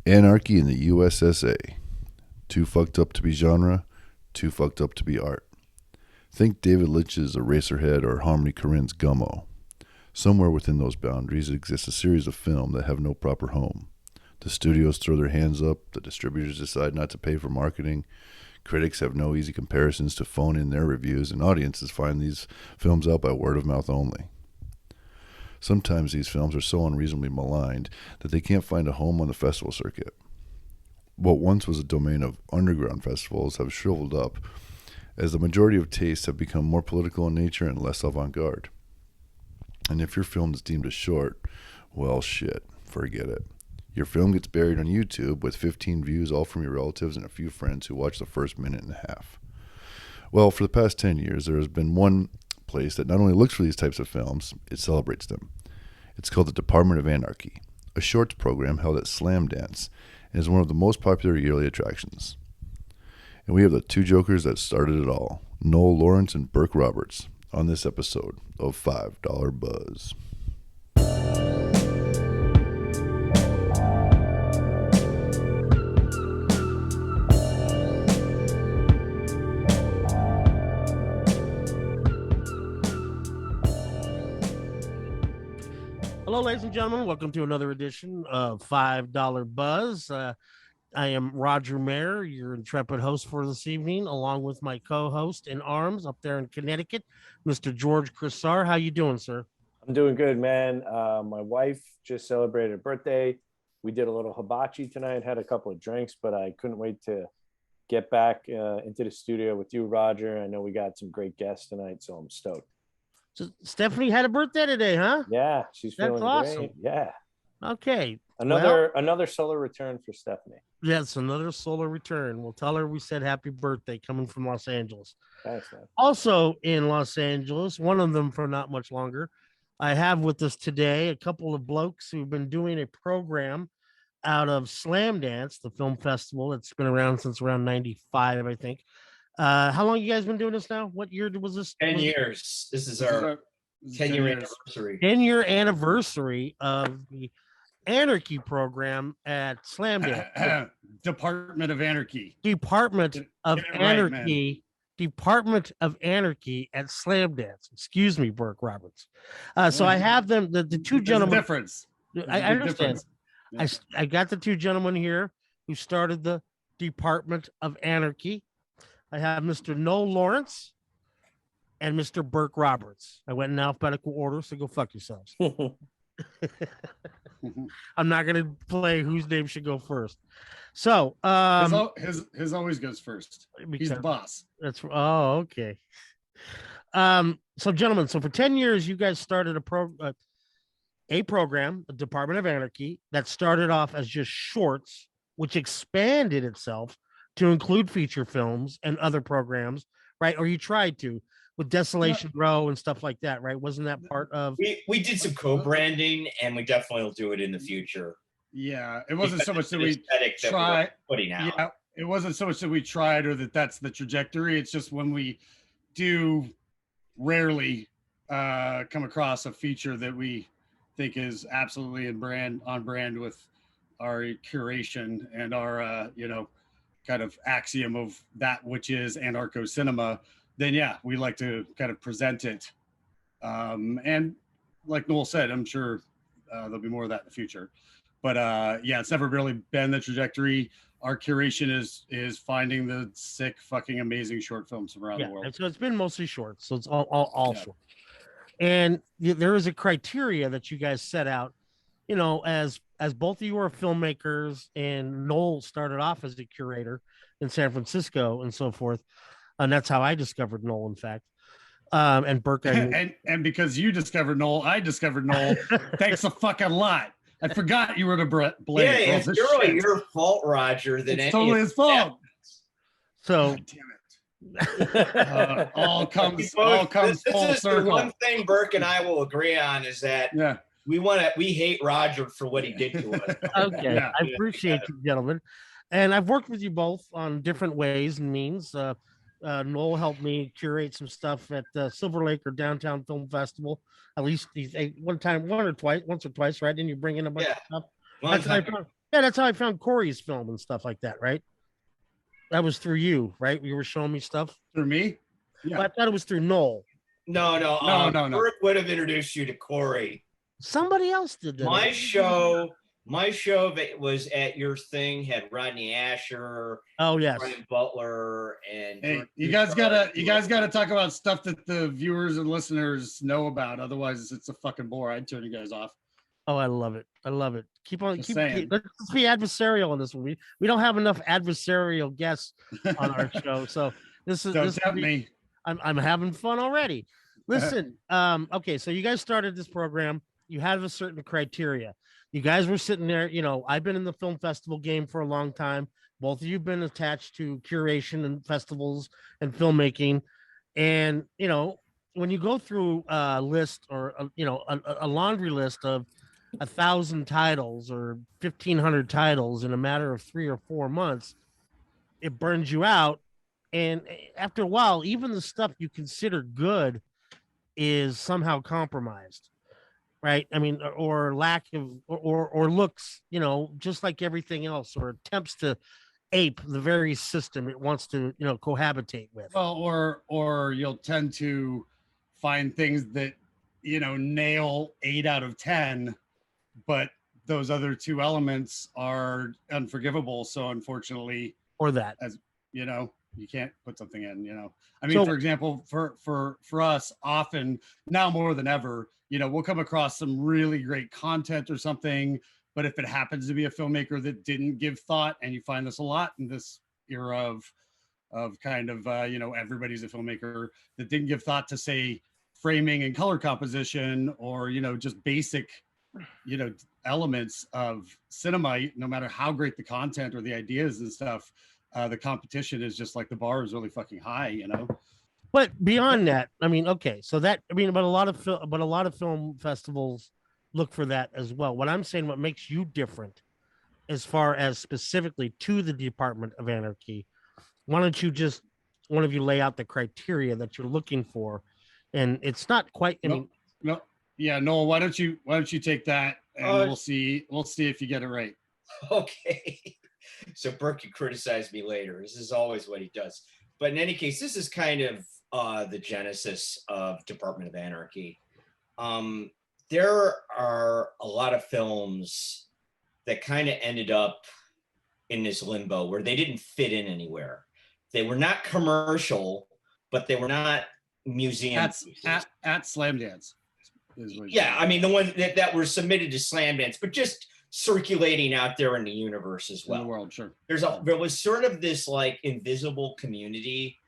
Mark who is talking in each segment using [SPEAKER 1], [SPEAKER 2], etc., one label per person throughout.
[SPEAKER 1] Anarchy in the U.S.S.A. Too fucked up to be genre, too fucked up to be art. Think David Lynch's Eraserhead or Harmony Korine's Gummo. Somewhere within those boundaries exists a series of film that have no proper home. The studios throw their hands up, the distributors decide not to pay for marketing, critics have no easy comparisons to phone in their reviews, and audiences find these films out by word of mouth only. Sometimes these films are so unreasonably maligned that they can't find a home on the festival circuit. What once was a domain of underground festivals have shriveled up, as the majority of tastes have become more political in nature and less avant-garde. And if your film is deemed a short, well, shit, forget it. Your film gets buried on YouTube with 15 views, all from your relatives and a few friends who watch the first minute and a half. Well, for the past 10 years, there has been one place that not only looks for these types of films, it celebrates them. It's called the Department of Anarchy, a shorts program held at Slam Dance, and is one of the most popular yearly attractions. And we have the two jokers that started it all, Noel Lawrence and Burke Roberts, on this episode of $5 Buzz.
[SPEAKER 2] Hello, ladies and gentlemen. Welcome to another edition of $5 Buzz. I am Roger Mayer, your intrepid host for this evening, along with my co-host in arms up there in Connecticut, Mr. George Crissar. How you doing, sir?
[SPEAKER 3] I'm doing good, man. My wife just celebrated her birthday. We did a little hibachi tonight, had a couple of drinks, but I couldn't wait to get back into the studio with you, Roger. I know we got some great guests tonight, so I'm stoked.
[SPEAKER 2] So Stephanie had a birthday today, huh?
[SPEAKER 3] Yeah, she's feeling
[SPEAKER 2] awesome.
[SPEAKER 3] great. Yeah.
[SPEAKER 2] Okay.
[SPEAKER 3] Another solar return for Stephanie.
[SPEAKER 2] Yes, another solar return. We'll tell her we said happy birthday coming from Los Angeles.
[SPEAKER 3] Thanks, man.
[SPEAKER 2] Also in Los Angeles, one of them for not much longer, I have with us today a couple of blokes who've been doing a program out of Slam Dance, the film festival. It's been around since around 95, I think. How long you guys been doing this now? What year was this?
[SPEAKER 4] 10 years. This is our 10-year anniversary.
[SPEAKER 2] 10-year anniversary of the Anarchy program at Slam Dance.
[SPEAKER 5] Department of Anarchy.
[SPEAKER 2] Department of Anarchy.
[SPEAKER 5] Right,
[SPEAKER 2] Department of Anarchy at Slam Dance. Excuse me, Burke Roberts. So I have them, the two gentlemen.
[SPEAKER 5] Difference.
[SPEAKER 2] I understand. Yeah. I got the two gentlemen here who started the Department of Anarchy. I have Mr. Noel Lawrence and Mr. Burke Roberts. I went in alphabetical order, so go fuck yourselves. I'm not going to play whose name should go first. So
[SPEAKER 5] his always goes first. He's the boss.
[SPEAKER 2] That's okay. So gentlemen, so for 10 years you guys started a program, the Department of Anarchy, that started off as just shorts, which expanded itself to include feature films and other programs, right? Or you tried to with Desolation Row and stuff like that, right? Wasn't that part of?
[SPEAKER 4] We did some co-branding, and we definitely will do it in the future.
[SPEAKER 5] Yeah, it wasn't so much that we
[SPEAKER 4] tried putting out.
[SPEAKER 5] Yeah, it wasn't so much that we tried or that's the trajectory. It's just when we do rarely come across a feature that we think is absolutely on brand with our curation and our kind of axiom of that which is anarcho-cinema, then yeah, we like to kind of present it. And like Noel said, I'm sure there'll be more of that in the future. But yeah, it's never really been the trajectory. Our curation is finding the sick, fucking amazing short films from around the world.
[SPEAKER 2] So it's been mostly shorts. So it's all short. And there is a criteria that you guys set out, as both of you are filmmakers, and Noel started off as a curator in San Francisco and so forth. And that's how I discovered Noel, in fact. And Burke.
[SPEAKER 5] And because you discovered Noel, I discovered Noel. Thanks a fucking lot. I forgot you were the blame.
[SPEAKER 4] Yeah, it's really your fault, Roger.
[SPEAKER 5] It's totally his fault.
[SPEAKER 2] So,
[SPEAKER 5] God damn it. All comes full circle.
[SPEAKER 4] The one thing Burke and I will agree on is that we hate Roger for what he did to us.
[SPEAKER 2] Okay, yeah. I appreciate you, gentlemen. And I've worked with you both on different ways and means. Noel helped me curate some stuff at Silver Lake or Downtown Film Festival. At least once or twice, right? Didn't you bring in a bunch of stuff? Yeah, that's how I found Corey's film and stuff like that, right? That was through you, right? You were showing me stuff.
[SPEAKER 5] Through me?
[SPEAKER 2] Yeah. Well, I thought it was through Noel.
[SPEAKER 4] No. Burke would have introduced you to Corey.
[SPEAKER 2] Somebody else did that.
[SPEAKER 4] My show that was at your thing had Rodney Asher.
[SPEAKER 2] Oh yes.
[SPEAKER 4] Brian Butler and
[SPEAKER 5] hey, you guys gotta talk about stuff that the viewers and listeners know about. Otherwise, it's a fucking bore. I'd turn you guys off.
[SPEAKER 2] Oh, I love it. Keep let's be adversarial on this one. We don't have enough adversarial guests on our show, so
[SPEAKER 5] don't tempt me.
[SPEAKER 2] I'm having fun already. Listen, okay, so you guys started this program. You have a certain criteria. You guys were sitting there. I've been in the film festival game for a long time. Both of you have been attached to curation and festivals and filmmaking, and when you go through a list or a laundry list of 1,000 titles or 1,500 titles in a matter of 3 or 4 months, it burns you out. And after a while, even the stuff you consider good is somehow compromised, right? I mean, or lack of, or looks, just like everything else, or attempts to ape the very system it wants to, cohabitate with.
[SPEAKER 5] Well, or you'll tend to find things that, nail 8 out of 10, but those other 2 elements are unforgivable. So unfortunately,
[SPEAKER 2] or that,
[SPEAKER 5] as you can't put something in, I mean, for example, for us, often now more than ever, we'll come across some really great content or something, but if it happens to be a filmmaker that didn't give thought, and you find this a lot in this era of kind of, everybody's a filmmaker, that didn't give thought to, say, framing and color composition, or, just basic, elements of cinema, no matter how great the content or the ideas and stuff, the competition is just like the bar is really fucking high,
[SPEAKER 2] But beyond that, I mean, okay, so that, I mean, but a lot of film festivals look for that as well. What I'm saying, what makes you different as far as specifically to the Department of Anarchy, why don't you just, one of you lay out the criteria that you're looking for? And it's not quite,
[SPEAKER 5] yeah, Noel, why don't you take that, and we'll see if you get it right.
[SPEAKER 4] Okay. So Burke can criticize me later. This is always what he does. But in any case, this is kind of the genesis of Department of Anarchy. There are a lot of films that kind of ended up in this limbo where they didn't fit in anywhere. They were not commercial, but they were not museum
[SPEAKER 5] at Slam Dance.
[SPEAKER 4] Yeah, I mean, the ones that were submitted to Slam Dance, but just circulating out there in the universe as well.
[SPEAKER 5] In the world, sure.
[SPEAKER 4] There was sort of this like invisible community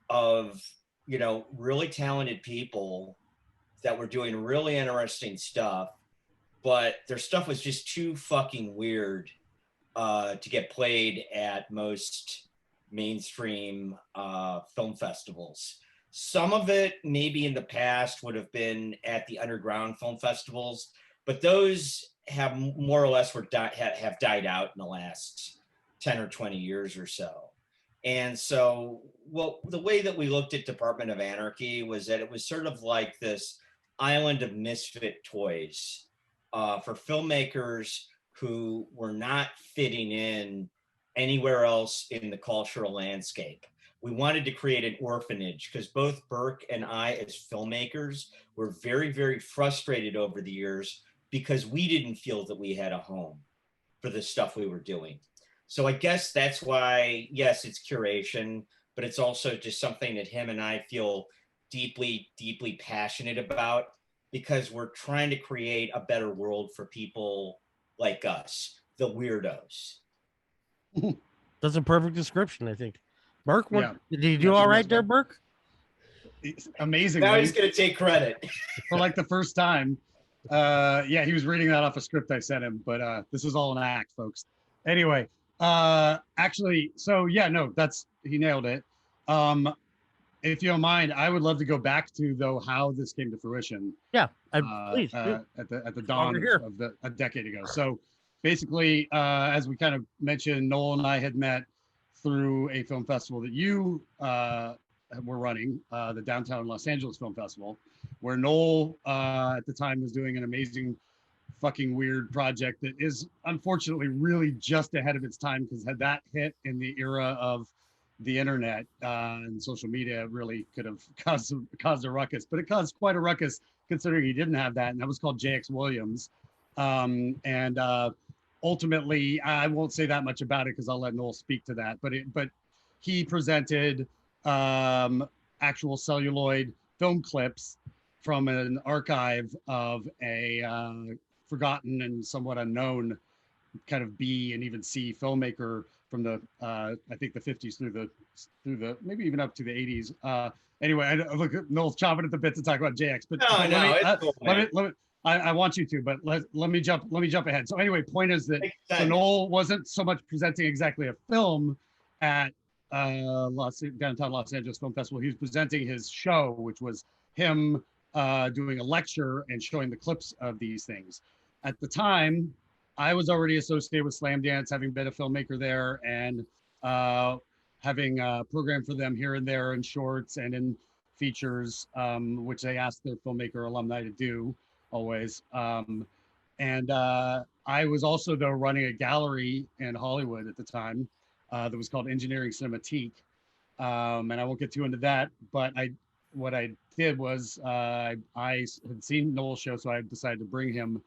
[SPEAKER 4] of, really talented people that were doing really interesting stuff, but their stuff was just too fucking weird to get played at most mainstream film festivals. Some of it maybe in the past would have been at the underground film festivals, but those have more or less have died out in the last 10 or 20 years or so. And so, the way that we looked at Department of Anarchy was that it was sort of like this island of misfit toys for filmmakers who were not fitting in anywhere else in the cultural landscape. We wanted to create an orphanage because both Burke and I, as filmmakers, were very, very frustrated over the years because we didn't feel that we had a home for the stuff we were doing. So I guess that's why, yes, it's curation, but it's also just something that him and I feel deeply, deeply passionate about, because we're trying to create a better world for people like us, the weirdos.
[SPEAKER 2] That's a perfect description, I think. Burke, did you do all right there, Burke?
[SPEAKER 5] Amazing.
[SPEAKER 4] Now he's going to take credit.
[SPEAKER 5] For like the first time. He was reading that off a script I sent him, but this is all an act, folks. Anyway, actually, so yeah, no, he nailed it. If you don't mind, I would love to go back to, though, how this came to fruition.
[SPEAKER 2] Yeah, please.
[SPEAKER 5] At the dawn of a decade ago. So basically, as we kind of mentioned, Noel and I had met through a film festival that you were running, the Downtown Los Angeles Film Festival, where Noel at the time was doing an amazing fucking weird project that is unfortunately really just ahead of its time, because had that hit in the era of the internet and social media, it really could have caused a ruckus. But it caused quite a ruckus considering he didn't have that, and that was called J.X. Williams. Ultimately, I won't say that much about it because I'll let Noel speak to that. But he presented actual celluloid film clips from an archive of a forgotten and somewhat unknown kind of B and even C filmmaker from the I think the 50s through the maybe even up to the 80s. Anyway, I look at Noel's chomping at the bit to talk about JX, but I want you to, but let me jump ahead. So anyway, point is that so Noel wasn't so much presenting exactly a film at downtown Los Angeles Film Festival. He was presenting his show, which was him doing a lecture and showing the clips of these things. At the time, I was already associated with Slamdance, having been a filmmaker there and having programmed for them here and there in shorts and in features, which they asked their filmmaker alumni to do always. I was also, though, running a gallery in Hollywood at the time that was called Engineering Cinematique. And I won't get too into that, but what I did was I had seen Noel's show, so I decided to bring him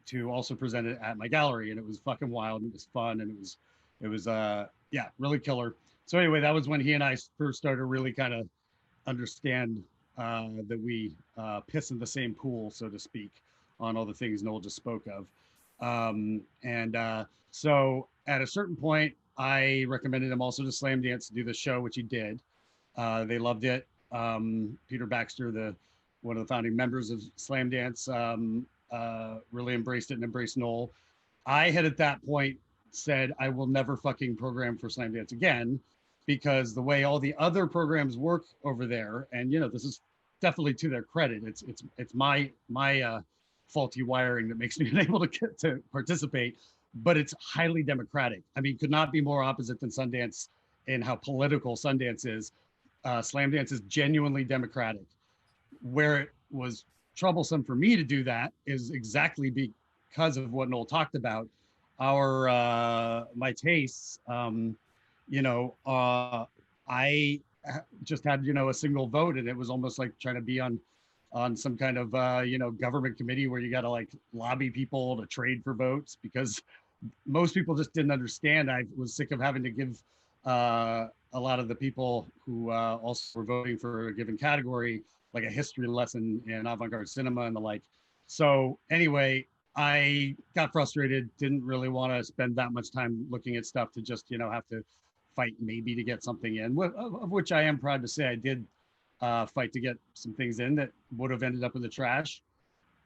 [SPEAKER 5] to also present it at my gallery, and it was fucking wild, and it was fun, and it was yeah, really killer. So anyway, that was when he and I first started to really kind of understand that we piss in the same pool, so to speak, on all the things Noel just spoke of. So at a certain point, I recommended him also to Slamdance to do the show, which he did. They loved it. Peter Baxter, one of the founding members of Slamdance, really embraced it and embraced Noel. I had at that point said I will never fucking program for Slamdance again, because the way all the other programs work over there, and you know, this is definitely to their credit, it's my faulty wiring that makes me unable to get to participate, but it's highly democratic. I mean, could not be more opposite than Sundance in how political Sundance is. Slamdance is genuinely democratic. Where it was troublesome for me to do that is exactly because of what Noel talked about. My tastes, I just had, a single vote, and it was almost like trying to be on some kind of, government committee where you got to like lobby people to trade for votes, because most people just didn't understand. I was sick of having to give a lot of the people who also were voting for a given category like a history lesson in avant-garde cinema and the like. So anyway, I got frustrated, didn't really want to spend that much time looking at stuff to just, have to fight maybe to get something in, of which I am proud to say I did fight to get some things in that would have ended up in the trash.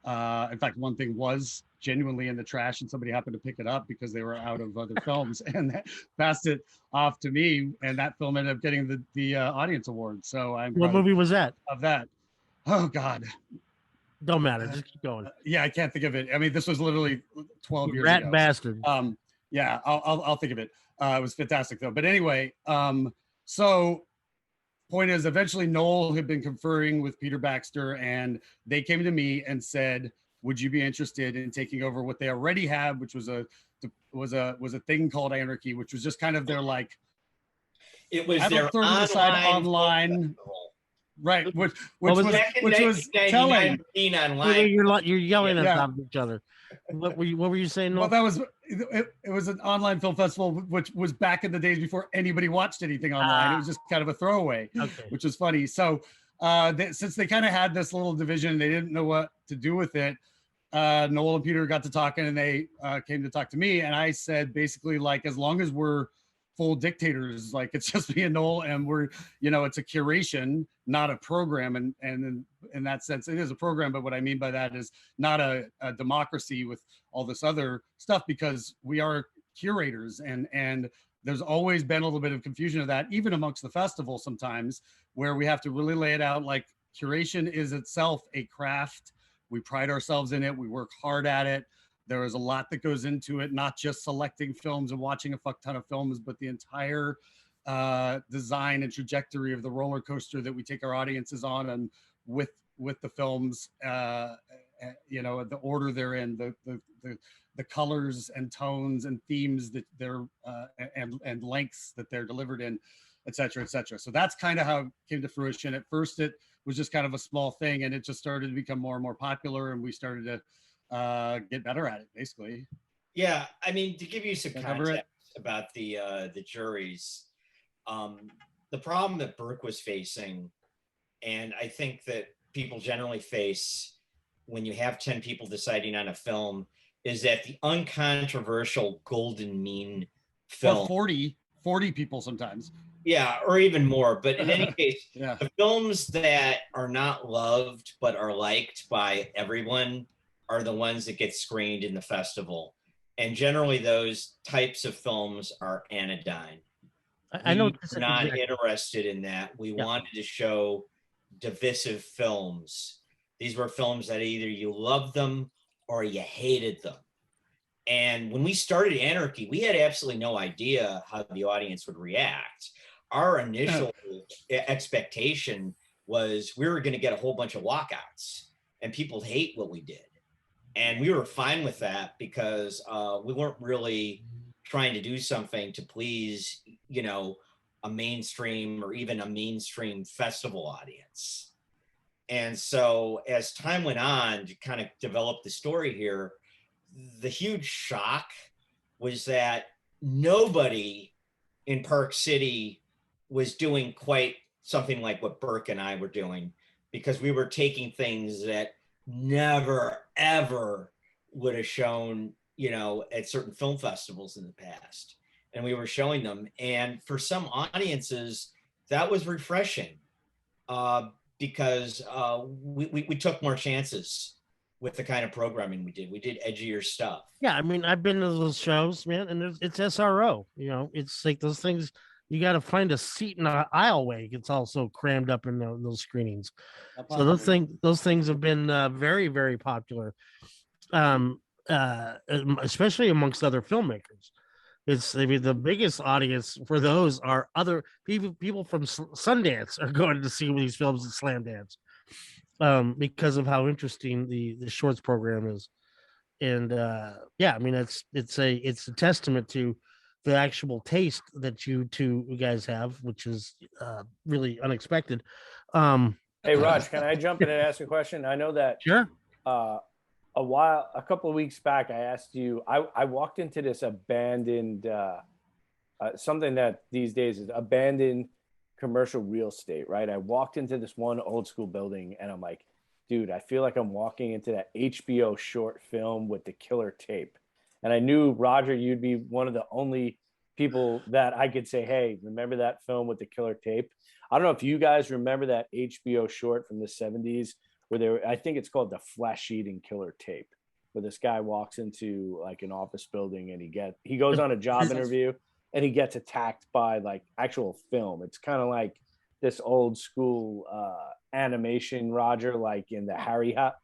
[SPEAKER 5] In fact, one thing was genuinely in the trash, and somebody happened to pick it up because they were out of other films and passed it off to me, and that film ended up getting the audience award. So I'm
[SPEAKER 2] What movie was that?
[SPEAKER 5] Of that. Oh God.
[SPEAKER 2] Don't matter. Just keep going.
[SPEAKER 5] Yeah, I can't think of it. I mean, this was literally 12 years
[SPEAKER 2] Rat
[SPEAKER 5] ago.
[SPEAKER 2] bastard.
[SPEAKER 5] Yeah, I'll think of it. It was fantastic though. But anyway, so point is, eventually Noel had been conferring with Peter Baxter, and they came to me and said, would you be interested in taking over what they already had, which was a thing called Anarchy, which was just kind of their like,
[SPEAKER 4] it was
[SPEAKER 5] I
[SPEAKER 4] their
[SPEAKER 5] throw to the side online, right? Which was telling.
[SPEAKER 2] You're yelling on top of each other. What were you saying?
[SPEAKER 5] Noel? Well, it was an online film festival, which was back in the days before anybody watched anything online. It was just kind of a throwaway, which was funny. So since they kind of had this little division, they didn't know what to do with it. Noel and Peter got to talking, and they came to talk to me, and I said basically, like, as long as we're full dictators, like it's just me and Noel, and we're, it's a curation, not a program, and in that sense it is a program, but what I mean by that is not a democracy with all this other stuff, because we are curators, and there's always been a little bit of confusion of that, even amongst the festival sometimes, where we have to really lay it out like curation is itself a craft. We pride ourselves in it. We work hard at it. There is a lot that goes into it, not just selecting films and watching a fuck ton of films, but the entire design and trajectory of the roller coaster that we take our audiences on, and with the films you know, the order they're in, the colors and tones and themes that they're and lengths that they're delivered in, et cetera, et cetera. So that's kind of how it came to fruition. At first, it was just kind of a small thing, and it just started to become more and more popular, and we started to get better at it, basically.
[SPEAKER 4] Yeah, I mean, to give you some context about the juries, the problem that Burke was facing, and I think that people generally face when you have 10 people deciding on a film, is that the uncontroversial golden mean film.
[SPEAKER 5] Or 40 people sometimes.
[SPEAKER 4] Yeah, or even more. But in any case,
[SPEAKER 5] yeah.
[SPEAKER 4] The films that are not loved but are liked by everyone are the ones that get screened in the festival. And generally those types of films are anodyne.
[SPEAKER 2] I know
[SPEAKER 4] we're not interested in that. We wanted to show divisive films. These were films that either you loved them or you hated them. And when we started Anarchy, we had absolutely no idea how the audience would react. Our initial expectation was we were going to get a whole bunch of walkouts and people hate what we did. And we were fine with that because we weren't really trying to do something to please, you know, a mainstream or even a mainstream festival audience. And so as time went on to kind of develop the story here, the huge shock was that nobody in Park City was doing quite something like what Burke and I were doing, because we were taking things that never, ever would have shown, you know, at certain film festivals in the past. And we were showing them. And for some audiences, that was refreshing because we took more chances with the kind of programming we did. We did edgier stuff.
[SPEAKER 2] Yeah, I mean, I've been to those shows, man, and it's SRO. You know, it's like those things. You got to find a seat in an aisleway. It's also crammed up in those screenings. So those things have been very, very popular, especially amongst other filmmakers. I mean, the biggest audience for those are other people. People from Sundance are going to see these films at Slam Dance. Because of how interesting the shorts program is. And yeah, I mean, it's a testament to the actual taste that you two guys have, which is really unexpected.
[SPEAKER 3] Hey, Raj, can I jump in and ask a question? I know that
[SPEAKER 2] sure.
[SPEAKER 3] A couple of weeks back, I asked you, I walked into this abandoned, something that these days is abandoned commercial real estate, right? I walked into this one old school building and I'm like, dude, I feel like I'm walking into that HBO short film with the killer tape. And I knew, Roger, you'd be one of the only people that I could say, hey, remember that film with the killer tape? I don't know if you guys remember that HBO short from the 70s where I think it's called The Flesh Eating Killer Tape, where this guy walks into like an office building and he goes on a job interview and he gets attacked by like actual film. It's kind of like this old school animation, Roger, like in the Harry Hut.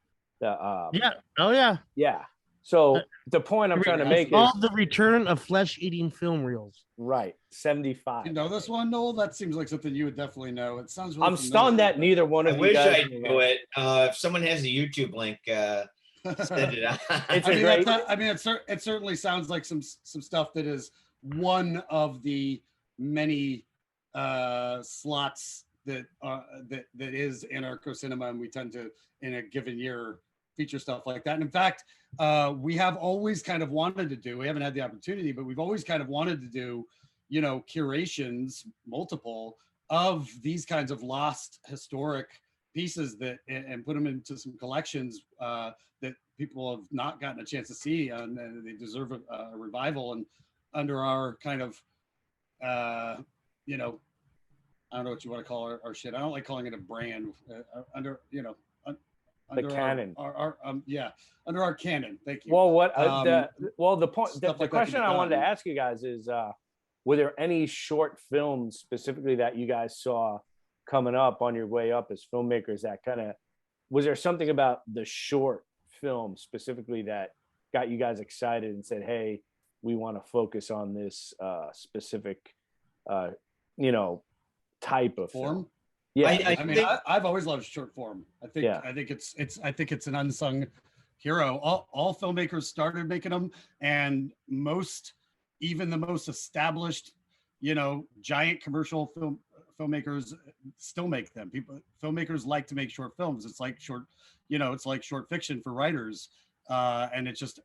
[SPEAKER 2] Yeah. Oh yeah.
[SPEAKER 3] Yeah. So the point I'm trying to make is
[SPEAKER 2] the return of flesh-eating film reels.
[SPEAKER 3] Right. 75.
[SPEAKER 5] You know this one, Noel? That seems like something you would definitely know. It sounds really
[SPEAKER 3] I'm stunned that neither one of you guys.
[SPEAKER 4] I wish I knew it. If someone has a YouTube link, send it out.
[SPEAKER 5] It certainly sounds like some stuff that is one of the many slots that is anarcho cinema, and we tend to in a given year feature stuff like that. And in fact, we have always kind of wanted to do. We haven't had the opportunity, but we've always kind of wanted to do, you know, curations, multiple of these kinds of lost historic pieces that and put them into some collections that people have not gotten a chance to see, and they deserve a revival. And under our kind of, you know, I don't know what you want to call our shit. I don't like calling it a brand. Under, you know, under
[SPEAKER 3] the canon.
[SPEAKER 5] Under our canon. Thank you.
[SPEAKER 3] Well, the question I wanted to ask you guys is, were there any short films specifically that you guys saw coming up on your way up as filmmakers that kind of, was there something about the short film specifically that got you guys excited and said, hey, we want to focus on this specific, you know, type of
[SPEAKER 5] form?
[SPEAKER 3] Film? Yeah,
[SPEAKER 5] I mean, I've always loved short form. I think it's an unsung hero. All filmmakers started making them, and even the most established, giant commercial filmmakers still make them. Filmmakers like to make short films. It's like short fiction for writers. And it's just,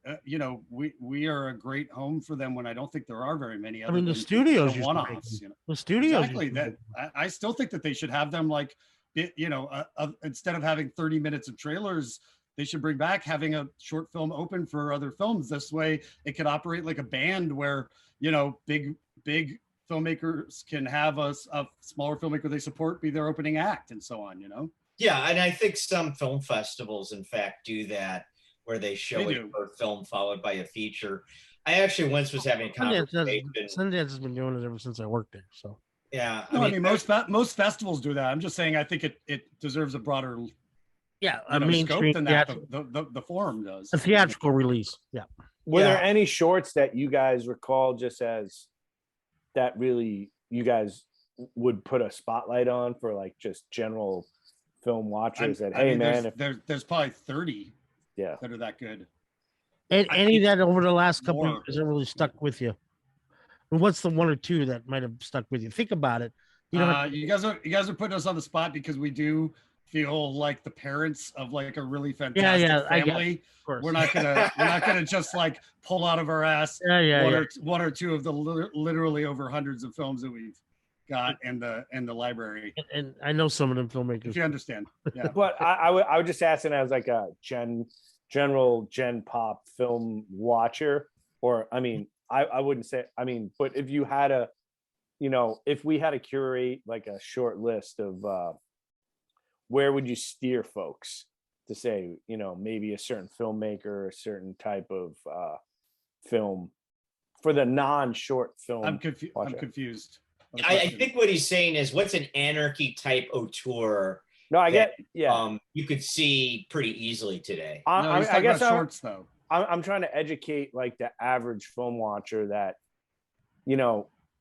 [SPEAKER 5] we are a great home for them when I don't think there are very many.
[SPEAKER 2] I mean, the studios used to make
[SPEAKER 5] one-offs.
[SPEAKER 2] them. The studios
[SPEAKER 5] Exactly. That I still think that they should have them like, instead of having 30 minutes of trailers, they should bring back having a short film open for other films. This way, it could operate like a band where big filmmakers can have a smaller filmmaker they support be their opening act and so on.
[SPEAKER 4] Yeah, and I think some film festivals, in fact, do that, where they show a short film followed by a feature. I actually once was having a conversation.
[SPEAKER 2] Sundance has been doing it ever since I worked there. So
[SPEAKER 4] yeah,
[SPEAKER 5] I mean most festivals do that. I'm just saying I think it deserves a broader
[SPEAKER 2] mainstream
[SPEAKER 5] scope than that. The forum does.
[SPEAKER 2] A theatrical release. Yeah.
[SPEAKER 3] Were there any shorts that you guys recall just as that really you guys would put a spotlight on for like just general film watchers?
[SPEAKER 5] There's probably 30.
[SPEAKER 3] Yeah,
[SPEAKER 5] that are that good.
[SPEAKER 2] And any that over the last couple of years that really stuck with you? And what's the one or two that might have stuck with you? Think about it.
[SPEAKER 5] You guys are putting us on the spot because we do feel like the parents of like a really fantastic family.
[SPEAKER 2] Of course.
[SPEAKER 5] We're not gonna just like pull out of our ass one or two of the literally over hundreds of films that we've got in the library.
[SPEAKER 2] And I know some of them filmmakers.
[SPEAKER 5] If you understand. Yeah.
[SPEAKER 3] But I would just ask it as like a general gen pop film watcher, or I wouldn't say, but if you had if we had to curate like a short list of where would you steer folks to say, maybe a certain filmmaker, a certain type of film for the non-short film?
[SPEAKER 5] I'm confused.
[SPEAKER 4] I think what he's saying is, what's an Anarchy type auteur?
[SPEAKER 3] No, I get, yeah.
[SPEAKER 4] You could see pretty easily today.
[SPEAKER 5] I guess shorts though.
[SPEAKER 3] I'm trying to educate like the average film watcher that,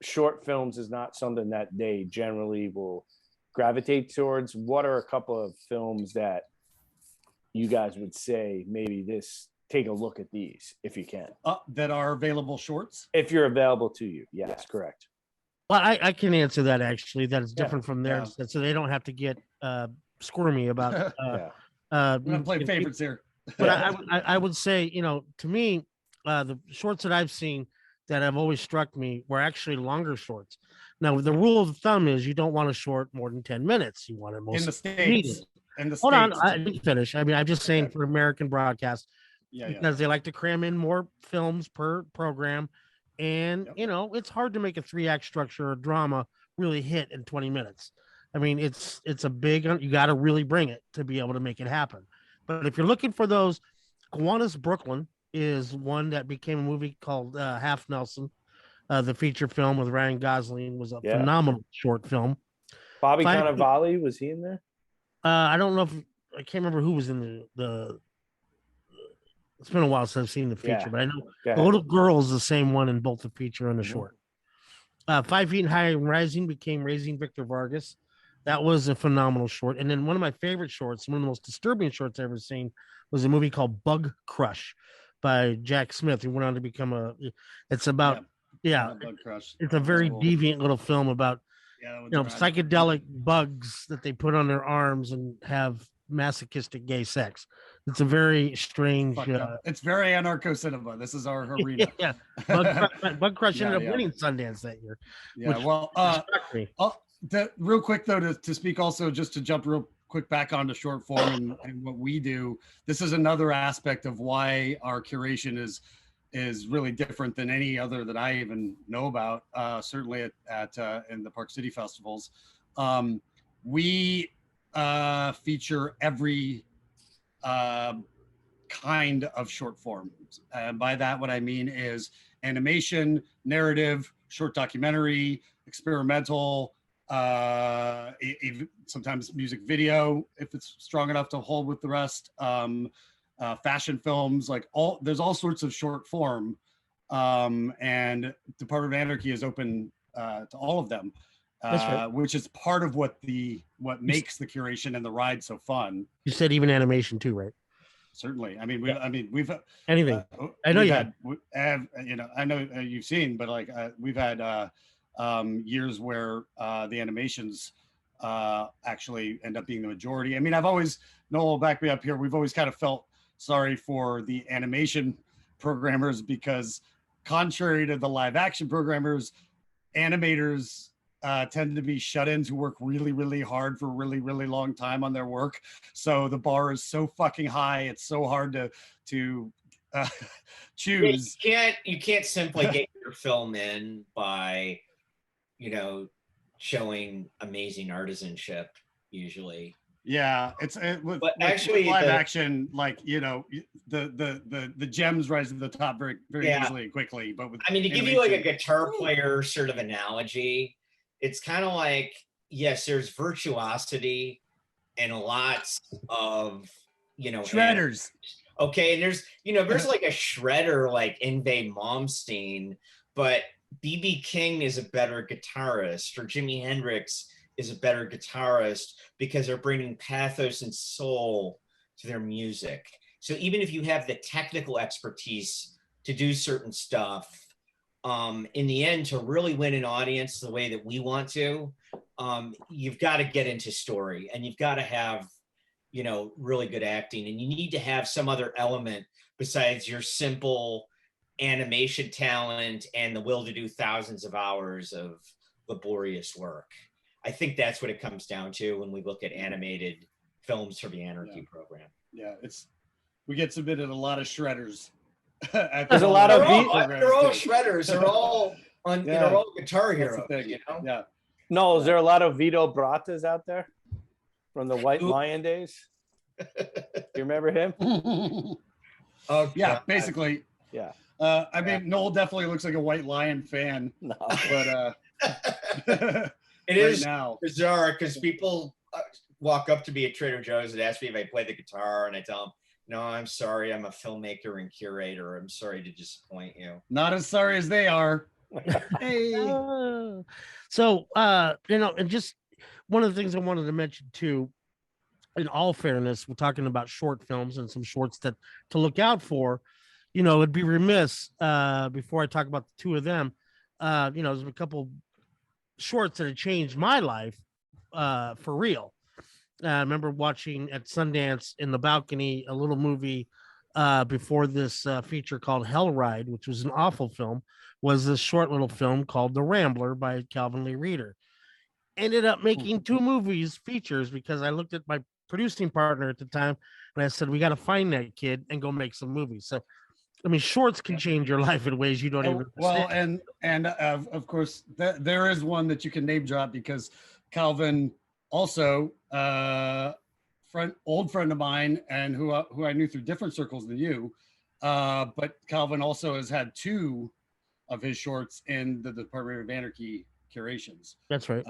[SPEAKER 3] short films is not something that they generally will gravitate towards. What are a couple of films that you guys would say take a look at these if you can?
[SPEAKER 5] That are available shorts?
[SPEAKER 3] If you're available to you. Yes, correct.
[SPEAKER 2] Well, I can answer that actually. That is different from theirs, so they don't have to get squirmy about.
[SPEAKER 5] We're gonna play favorites here.
[SPEAKER 2] But I would say, to me, the shorts that I've seen that have always struck me were actually longer shorts. Now, the rule of thumb is you don't want a short more than 10 minutes. You want it most
[SPEAKER 5] in the States.
[SPEAKER 2] Hold on, I didn't finish. I'm just saying for American broadcast, because they like to cram in more films per program. And, it's hard to make a 3-act structure or drama really hit in 20 minutes. It's a big, you got to really bring it to be able to make it happen. But if you're looking for those, Kiwanis Brooklyn is one that became a movie called Half Nelson. The feature film with Ryan Gosling was a phenomenal short film.
[SPEAKER 3] Bobby Cannavale, was he in there?
[SPEAKER 2] I don't know I can't remember who was in the it's been a while since I've seen the feature, but I know the little girl is the same one in both the feature and the short. 5 Feet High and Rising became Raising Victor Vargas. That was a phenomenal short. And then one of my favorite shorts, one of the most disturbing shorts I've ever seen, was a movie called Bug Crush by Jack Smith, who went on to become it's about,
[SPEAKER 5] Bug Crush.
[SPEAKER 2] It's a very deviant little film about, psychedelic bugs that they put on their arms and have masochistic gay sex. It's a very strange.
[SPEAKER 5] It's very anarcho cinema. This is our arena.
[SPEAKER 2] Bug Crush ended up winning Sundance that year.
[SPEAKER 5] Real quick though, to speak also, just to jump real quick back onto short form and what we do. This is another aspect of why our curation is really different than any other that I even know about. Certainly at in the Park City festivals, we feature every kind of short form. By that, what I mean is animation, narrative, short documentary, experimental, sometimes music video, if it's strong enough to hold with the rest, fashion films, there's all sorts of short form. And Department of Anarchy is open to all of them. Right. Which is part of what makes the curation and the ride so fun.
[SPEAKER 2] You said even animation too, right?
[SPEAKER 5] certainly. I mean, we've
[SPEAKER 2] Anything. I know
[SPEAKER 5] we've
[SPEAKER 2] you
[SPEAKER 5] had, you know, I know you've seen, but like we've had years where the animations actually end up being the majority. I mean, I've always, Noel, back me up here. We've always kind of felt sorry for the animation programmers because, contrary to the live action programmers, animators tend to be shut-ins who work really, really hard for a really, really long time on their work. So the bar is so fucking high. It's so hard to choose.
[SPEAKER 4] You can't simply get your film in by, you know, showing amazing artisanship usually.
[SPEAKER 5] Yeah, but
[SPEAKER 4] actually
[SPEAKER 5] live action, like, you know, the gems rise to the top very, very easily and quickly. But with
[SPEAKER 4] I mean, to give you like a guitar player sort of analogy, it's kind of like, yes, there's virtuosity and lots of, you know,
[SPEAKER 5] shredders.
[SPEAKER 4] Okay, and there's, you know, there's like a shredder like Yngwie Malmsteen, but B.B. King is a better guitarist, or Jimi Hendrix is a better guitarist because they're bringing pathos and soul to their music. So even if you have the technical expertise to do certain stuff, in the end, to really win an audience the way that we want to, you've got to get into story, and you've got to have, you know, really good acting, and you need to have some other element besides your simple animation talent and the will to do thousands of hours of laborious work. I think that's what it comes down to when we look at animated films for the Anarchy program.
[SPEAKER 5] Yeah, we get submitted a lot of shredders.
[SPEAKER 3] There's a lot of
[SPEAKER 4] they're all shredders. They're all on, you know, all guitar heroes. You know?
[SPEAKER 3] Yeah. No, is there a lot of Vito Bratas out there from the White Lion days? Do you remember him?
[SPEAKER 5] Yeah, basically.
[SPEAKER 3] Yeah.
[SPEAKER 5] I mean, Noel definitely looks like a White Lion fan. No. But
[SPEAKER 4] it is now bizarre because people walk up to me at Trader Joe's and ask me if I play the guitar, and I tell them, no, I'm sorry, I'm a filmmaker and curator. I'm sorry to disappoint you.
[SPEAKER 5] Not as sorry as they are. Hey.
[SPEAKER 2] So, you know, and just one of the things I wanted to mention too, in all fairness, we're talking about short films and some shorts to look out for. You know, it'd be remiss before I talk about the two of them. You know, there's a couple shorts that have changed my life for real. I remember watching at Sundance in the balcony a little movie before this feature called Hell Ride, which was an awful film, was this short little film called The Rambler by Calvin Lee Reeder. Ended up making two movies features because I looked at my producing partner at the time and I said, we got to find that kid and go make some movies. So, I mean, shorts can change your life in ways you don't even understand.
[SPEAKER 5] Well, and of course, there is one that you can name drop because Calvin also, old friend of mine and who I knew through different circles than you, but Calvin also has had two of his shorts in the Department of Anarchy curations.
[SPEAKER 2] That's right.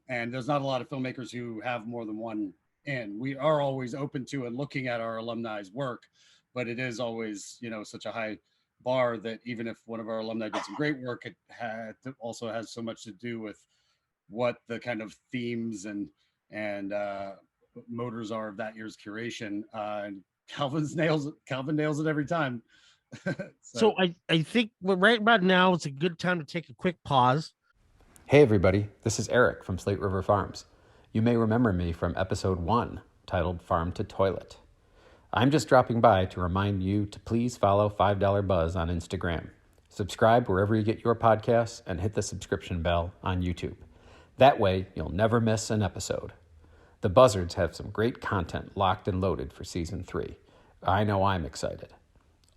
[SPEAKER 5] And there's not a lot of filmmakers who have more than one in. We are always open to and looking at our alumni's work, but it is always, you know, such a high bar that even if one of our alumni did some great work, it also has so much to do with what the kind of themes and motors are of that year's curation. And Calvin nails it every time.
[SPEAKER 2] So I think right about now it's a good time to take a quick pause.
[SPEAKER 6] Hey everybody, this is Eric from Slate River Farms. You may remember me from episode 1, titled Farm to Toilet. I'm just dropping by to remind you to please follow $5 Buzz on Instagram. Subscribe wherever you get your podcasts and hit the subscription bell on YouTube. That way, you'll never miss an episode. The Buzzards have some great content locked and loaded for Season 3. I know I'm excited.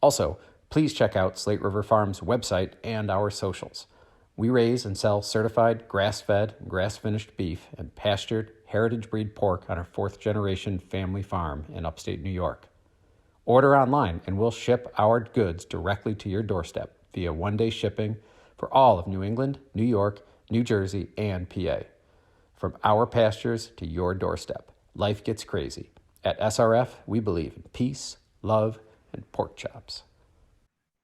[SPEAKER 6] Also, please check out Slate River Farms' website and our socials. We raise and sell certified grass-fed, grass-finished beef and pastured heritage breed pork on our 4th-generation family farm in upstate New York. Order online and we'll ship our goods directly to your doorstep via one-day shipping for all of New England, New York, New Jersey, and PA. From our pastures to your doorstep, life gets crazy. At SRF, we believe in peace, love, and pork chops.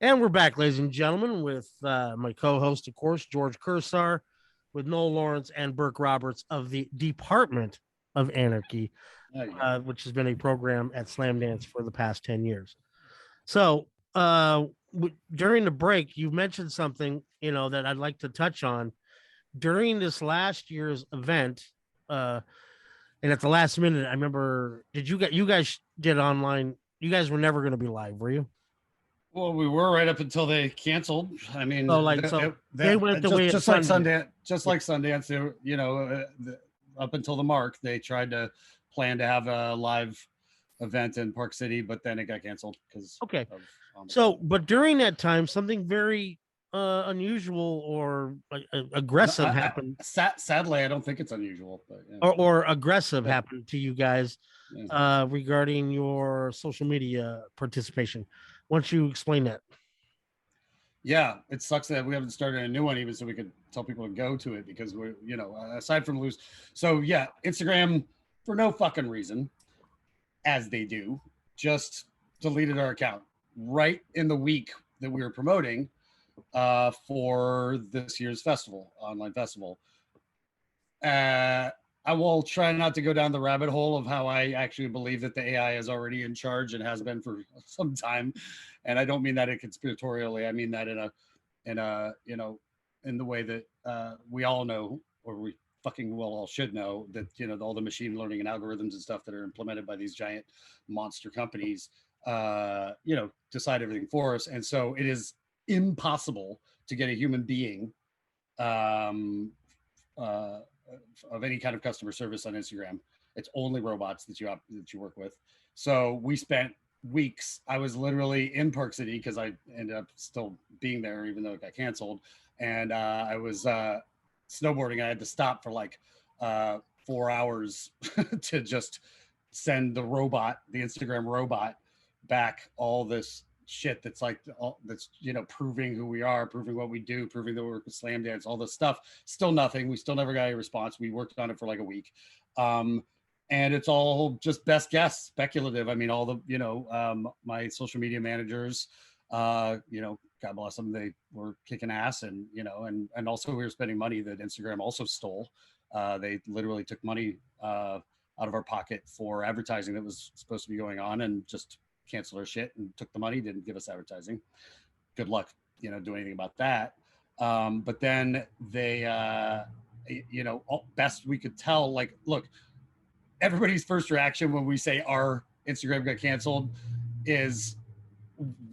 [SPEAKER 2] And we're back, ladies and gentlemen, with my co-host, of course, George Cursar, with Noel Lawrence and Burke Roberts of the Department of Anarchy.
[SPEAKER 5] There you go.
[SPEAKER 2] which has been a program at Slam Dance for the past 10 years. So during the break, you mentioned something, that I'd like to touch on. During this last year's event, and at the last minute, I remember, you guys did online? You guys were never going to be live, were you?
[SPEAKER 5] Well, we were right up until they canceled. I mean,
[SPEAKER 2] they went the way of
[SPEAKER 5] just like
[SPEAKER 2] Sundance.
[SPEAKER 5] Sundance, up until the mark, they tried to plan to have a live event in Park City, but then it got canceled because.
[SPEAKER 2] Okay. So, but during that time, something very unusual or aggressive happened.
[SPEAKER 5] Sadly, I don't think it's unusual, but yeah.
[SPEAKER 2] or aggressive happened to you guys regarding your social media participation. Why don't you explain that?
[SPEAKER 5] Yeah, it sucks that we haven't started a new one even so we could tell people to go to it because we're, aside from lose. So yeah, Instagram, for no fucking reason, as they do, just deleted our account right in the week that we were promoting for this year's festival, online festival. I will try not to go down the rabbit hole of how I actually believe that the AI is already in charge and has been for some time. And I don't mean that conspiratorially. I mean that in the way that we all know, or we fucking well all should know, that, all the machine learning and algorithms and stuff that are implemented by these giant monster companies, decide everything for us. And so it is impossible to get a human being of any kind of customer service on Instagram. It's only robots that you work with. So we spent weeks. I was literally in Park City because I ended up still being there even though it got canceled. And I was snowboarding. I had to stop for like 4 hours to just send the Instagram robot back all this shit that's proving who we are, proving what we do, proving that we're Slam Dance, all this stuff. Still nothing. We still never got a response. We worked on it for like a week. And it's all just best guess, speculative. I mean, all the, my social media managers, God bless them, they were kicking ass and also we were spending money that Instagram also stole. They literally took money out of our pocket for advertising that was supposed to be going on and just canceled our shit and took the money, didn't give us advertising. Good luck, doing anything about that. But then they, best we could tell, like, look, everybody's first reaction when we say our Instagram got canceled is,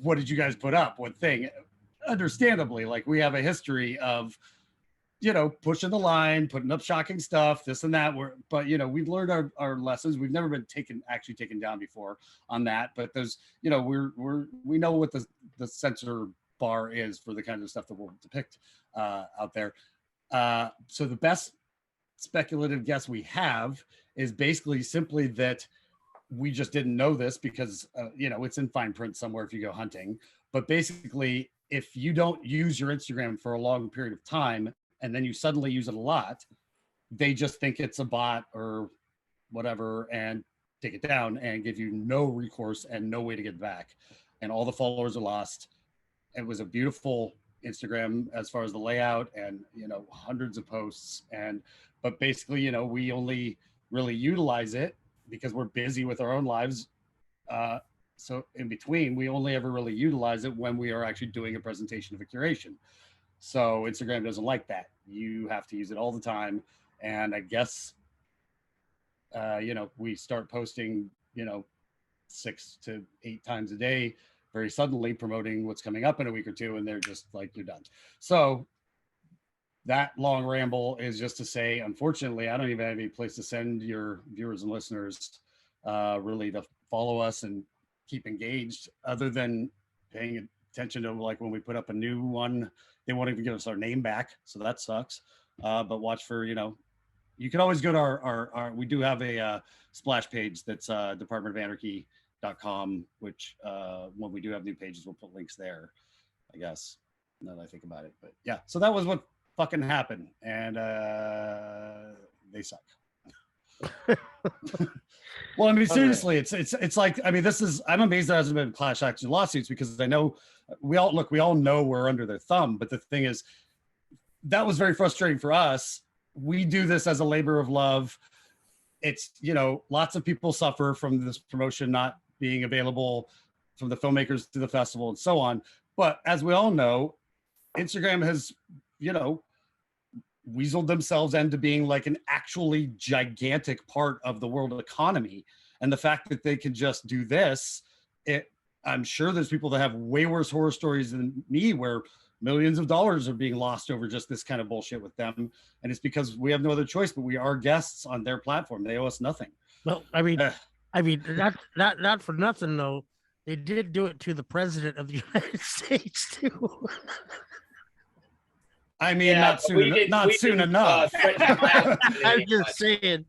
[SPEAKER 5] what did you guys put up? What thing? Understandably, like, we have a history of, pushing the line, putting up shocking stuff, this and that. But we've learned our lessons. We've never been taken down before on that. But there's, we know what the censor bar is for the kind of stuff that we'll depict out there. So the best speculative guess we have is basically simply that we just didn't know this because it's in fine print somewhere if you go hunting. But basically, if you don't use your Instagram for a long period of time and then you suddenly use it a lot, they just think it's a bot or whatever and take it down and give you no recourse and no way to get back. And all the followers are lost. It was a beautiful Instagram as far as the layout and, hundreds of posts. But basically, we only really utilize it because we're busy with our own lives. So in between, we only ever really utilize it when we are actually doing a presentation of a curation. So Instagram doesn't like that. You have to use it all the time. And I guess, we start posting, 6 to 8 times a day, very suddenly promoting what's coming up in a week or two. And they're just like, you're done. So that long ramble is just to say, unfortunately, I don't even have any place to send your viewers and listeners really to follow us and keep engaged other than paying attention to, like, when we put up a new one, they won't even give us our name back. So that sucks. But watch for, you can always go to our we do have a splash page that's departmentofanarchy.com, which when we do have new pages, we'll put links there, I guess, now that I think about it. But yeah, so that was what fucking happened. And they suck. Well, I mean, seriously, it's like, I mean, I'm amazed there hasn't been class action lawsuits because I know we all know we're under their thumb. But the thing is, that was very frustrating for us. We do this as a labor of love. it's, you know, lots of people suffer from this promotion not being available, from the filmmakers to the festival and so on. But as we all know, Instagram has, you know, weaseled themselves into being like an actually gigantic part of the world economy. And the fact that they can just do this, I'm sure there's people that have way worse horror stories than me where millions of dollars are being lost over just this kind of bullshit with them. And it's because we have no other choice, but we are guests on their platform. They owe us nothing.
[SPEAKER 2] Well, not for nothing though. They did do it to the president of the United States too.
[SPEAKER 5] I mean, not soon enough.
[SPEAKER 2] I'm just saying,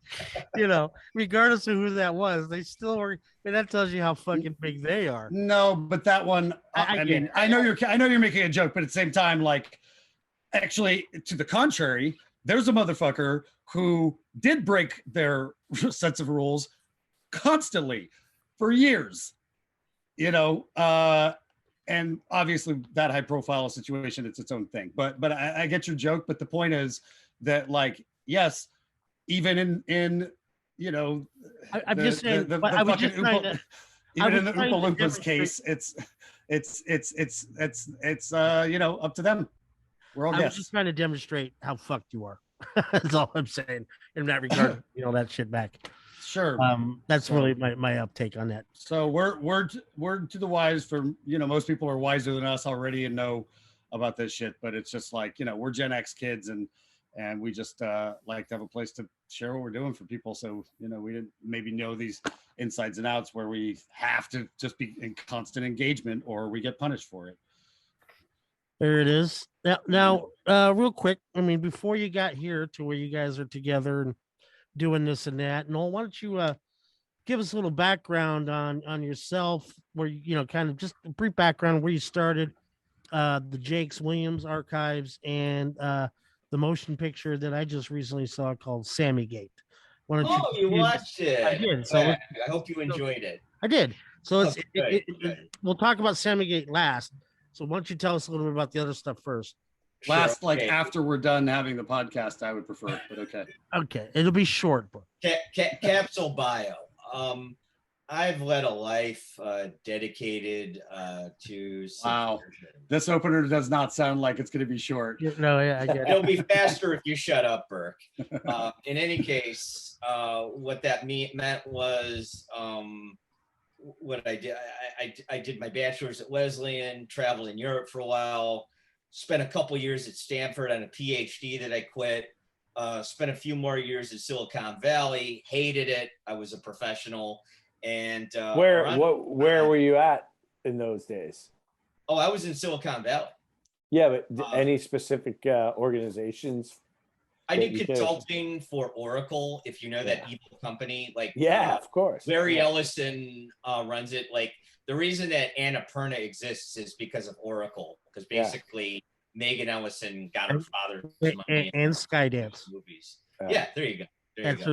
[SPEAKER 2] you know, regardless of who that was, they still were. And that tells you how fucking big they are.
[SPEAKER 5] No, but that one, I mean, I know you're making a joke, but at the same time, like, actually, to the contrary, there's a motherfucker who did break their sets of rules constantly for years, you know, and obviously that high profile situation, it's its own thing, but I get your joke. But the point is that, like, yes, even in you know,
[SPEAKER 2] I'm just saying,
[SPEAKER 5] even in the Oompa Loompas case, it's you know, up to them. We're all guests.
[SPEAKER 2] I was just trying to demonstrate how fucked you are. That's all I'm saying in that regard. You know, that shit back.
[SPEAKER 5] Sure.
[SPEAKER 2] That's really my uptake on that.
[SPEAKER 5] So we're to the wise. For, you know, most people are wiser than us already and know about this shit, but it's just like, you know, we're Gen X kids and we just like to have a place to share what we're doing for people. So, you know, we didn't maybe know these insides and outs where we have to just be in constant engagement or we get punished for it.
[SPEAKER 2] There it is. Now, real quick, I mean, before you got here to where you guys are together and doing this and that, Noel, why don't you give us a little background on yourself, where you know, kind of just a brief background where you started, the Jakes Williams archives, and the motion picture that I just recently saw called Sammy Gate. Why don't
[SPEAKER 4] you watched it?
[SPEAKER 2] I did. So
[SPEAKER 4] I hope you enjoyed it.
[SPEAKER 2] I did. So we'll talk about Sammy Gate last. So why don't you tell us a little bit about the other stuff first?
[SPEAKER 5] Last, like, after we're done having the podcast, I would prefer it, but okay.
[SPEAKER 2] Okay, it'll be short. But
[SPEAKER 4] capsule bio. I've led a life dedicated to
[SPEAKER 5] wow. This opener does not sound like it's going to be short.
[SPEAKER 2] No, yeah, I get it.
[SPEAKER 4] It'll be faster if you shut up, Burke. In any case, what that meant was what I did. I did my bachelor's at Wesleyan, traveled in Europe for a while, spent a couple years at Stanford on a PhD that I quit. Spent a few more years in Silicon Valley, hated it. I was a professional. And
[SPEAKER 3] where were you at in those days?
[SPEAKER 4] Oh, I was in Silicon Valley.
[SPEAKER 3] Yeah, but any specific organizations?
[SPEAKER 4] I did consulting for Oracle, if you know that evil company. Like,
[SPEAKER 3] of course.
[SPEAKER 4] Larry Ellison runs it. Like, the reason that Annapurna exists is because of Oracle, because basically Megan Ellison got her father's money
[SPEAKER 2] and Skydance
[SPEAKER 4] movies. Yeah, there you go.